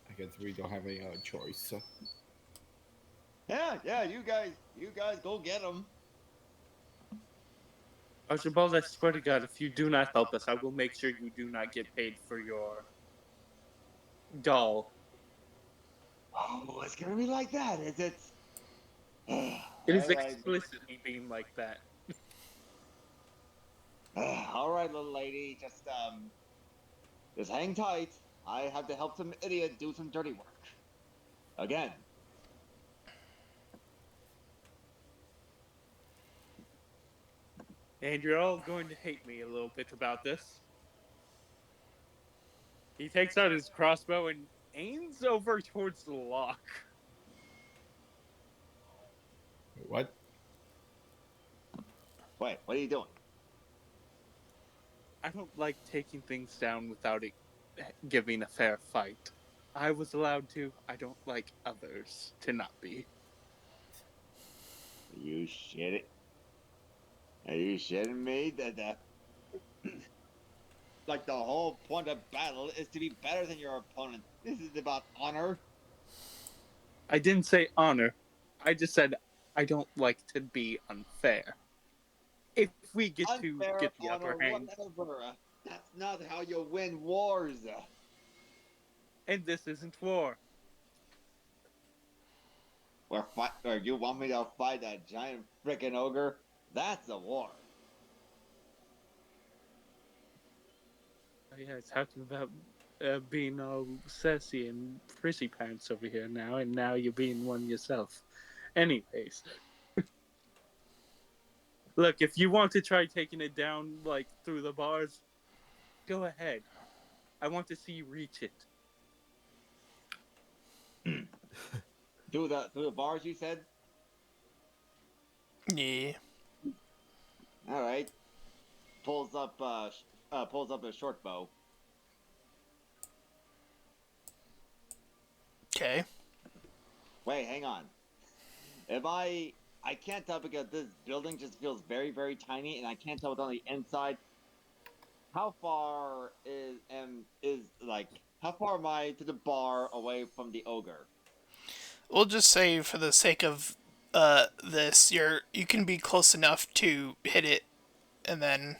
I guess we don't have any other choice. So. Yeah, you guys go get him. Archibald, I swear to God, if you do not help us, I will make sure you do not get paid for your doll. Oh, it's gonna be like that, is it? It is explicitly being like that. All right, little lady, just hang tight. I have to help some idiot do some dirty work. Again. And you're all going to hate me a little bit about this. He takes out his crossbow and aims over towards the lock. What? Wait, what are you doing? I don't like taking things down without it giving a fair fight. I was allowed to. I don't like others to not be. Are you shitting? Are you shitting me? That like the whole point of battle is to be better than your opponent. This is about honor. I didn't say honor. I just said I don't like to be unfair. If we get Unfair, to get the honor, upper hand, whatever. That's not how you win wars. and this isn't war. Or you want me to fight that giant frickin' ogre? That's a war. Yeah, talking about being all sassy and prissy pants over here now, and now you're being one yourself. Anyways. Look, if you want to try taking it down, like, through the bars, go ahead. I want to see you reach it. Through the bars, you said? Yeah. All right. Pulls up a short bow. Okay. Wait, hang on. If I can't tell because this building just feels very, very tiny, and I can't tell what's on the inside. How far how far am I to the bar away from the ogre? We'll just say, for the sake of this, you can be close enough to hit it, and then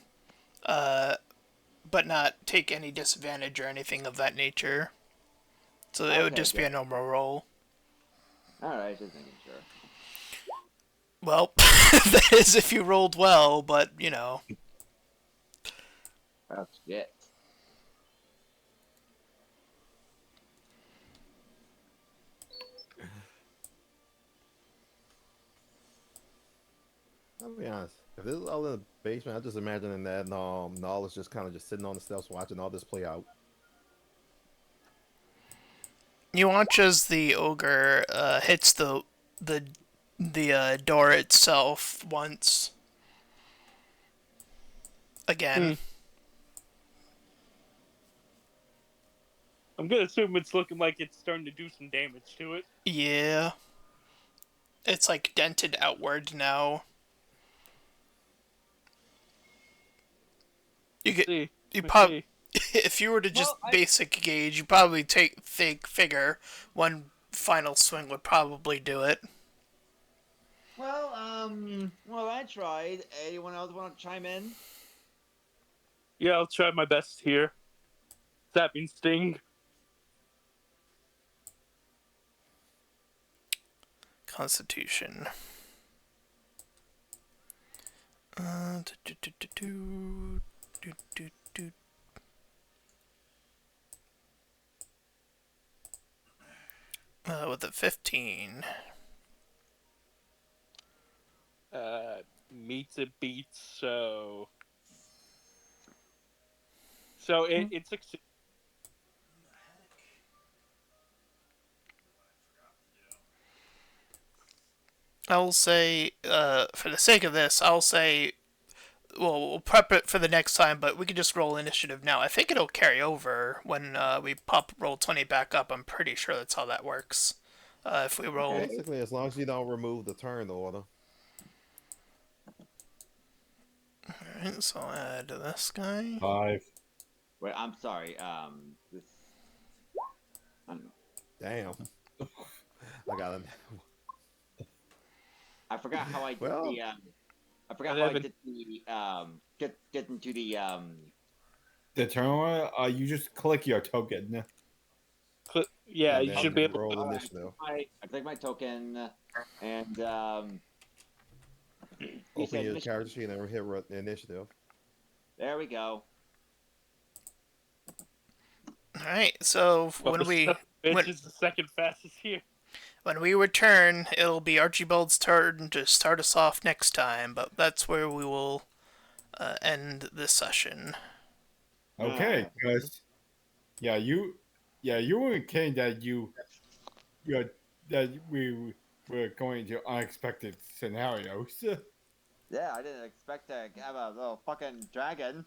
but not take any disadvantage or anything of that nature. So it would just be a normal roll. All right, just making sure. Well, that is if you rolled well, but you know. Oh shit. I'll be honest. If this is all in the basement, I'm just imagining that Null is just kind of just sitting on the steps watching all this play out. You watch as the ogre hits the door itself once. Again. I'm gonna assume it's looking like it's starting to do some damage to it. Yeah. It's like dented outward now. You probably, if you were to just basic gauge, you probably figure one final swing would probably do it. Well, I tried. Anyone else want to chime in? Yeah, I'll try my best here. Zapping Sting. Constitution. With a 15. Meets a beats, so it succeeds. I'll say, for the sake of this, I'll say, well, we'll prep it for the next time, but we can just roll initiative now. I think it'll carry over when we pop roll 20 back up. I'm pretty sure that's how that works. If we roll... Basically, as long as you don't remove the turn order. Alright, so I'll add this guy. 5. Wait, I'm sorry. This. I don't know. Damn. I got him. I forgot how I did Well, the. I forgot how I did the. Get into the. The turn order, you just click your token. Yeah, And you then should be able to. roll initiative. I click my token, and Open your character sheet and hit initiative. there we go. Alright, so when we... is the second fastest here. When we return, it'll be Archibald's turn to start us off next time, but that's where we will end this session. Okay, because you were kidding that that we were going to unexpected scenarios. Yeah, I didn't expect to have a little fucking dragon.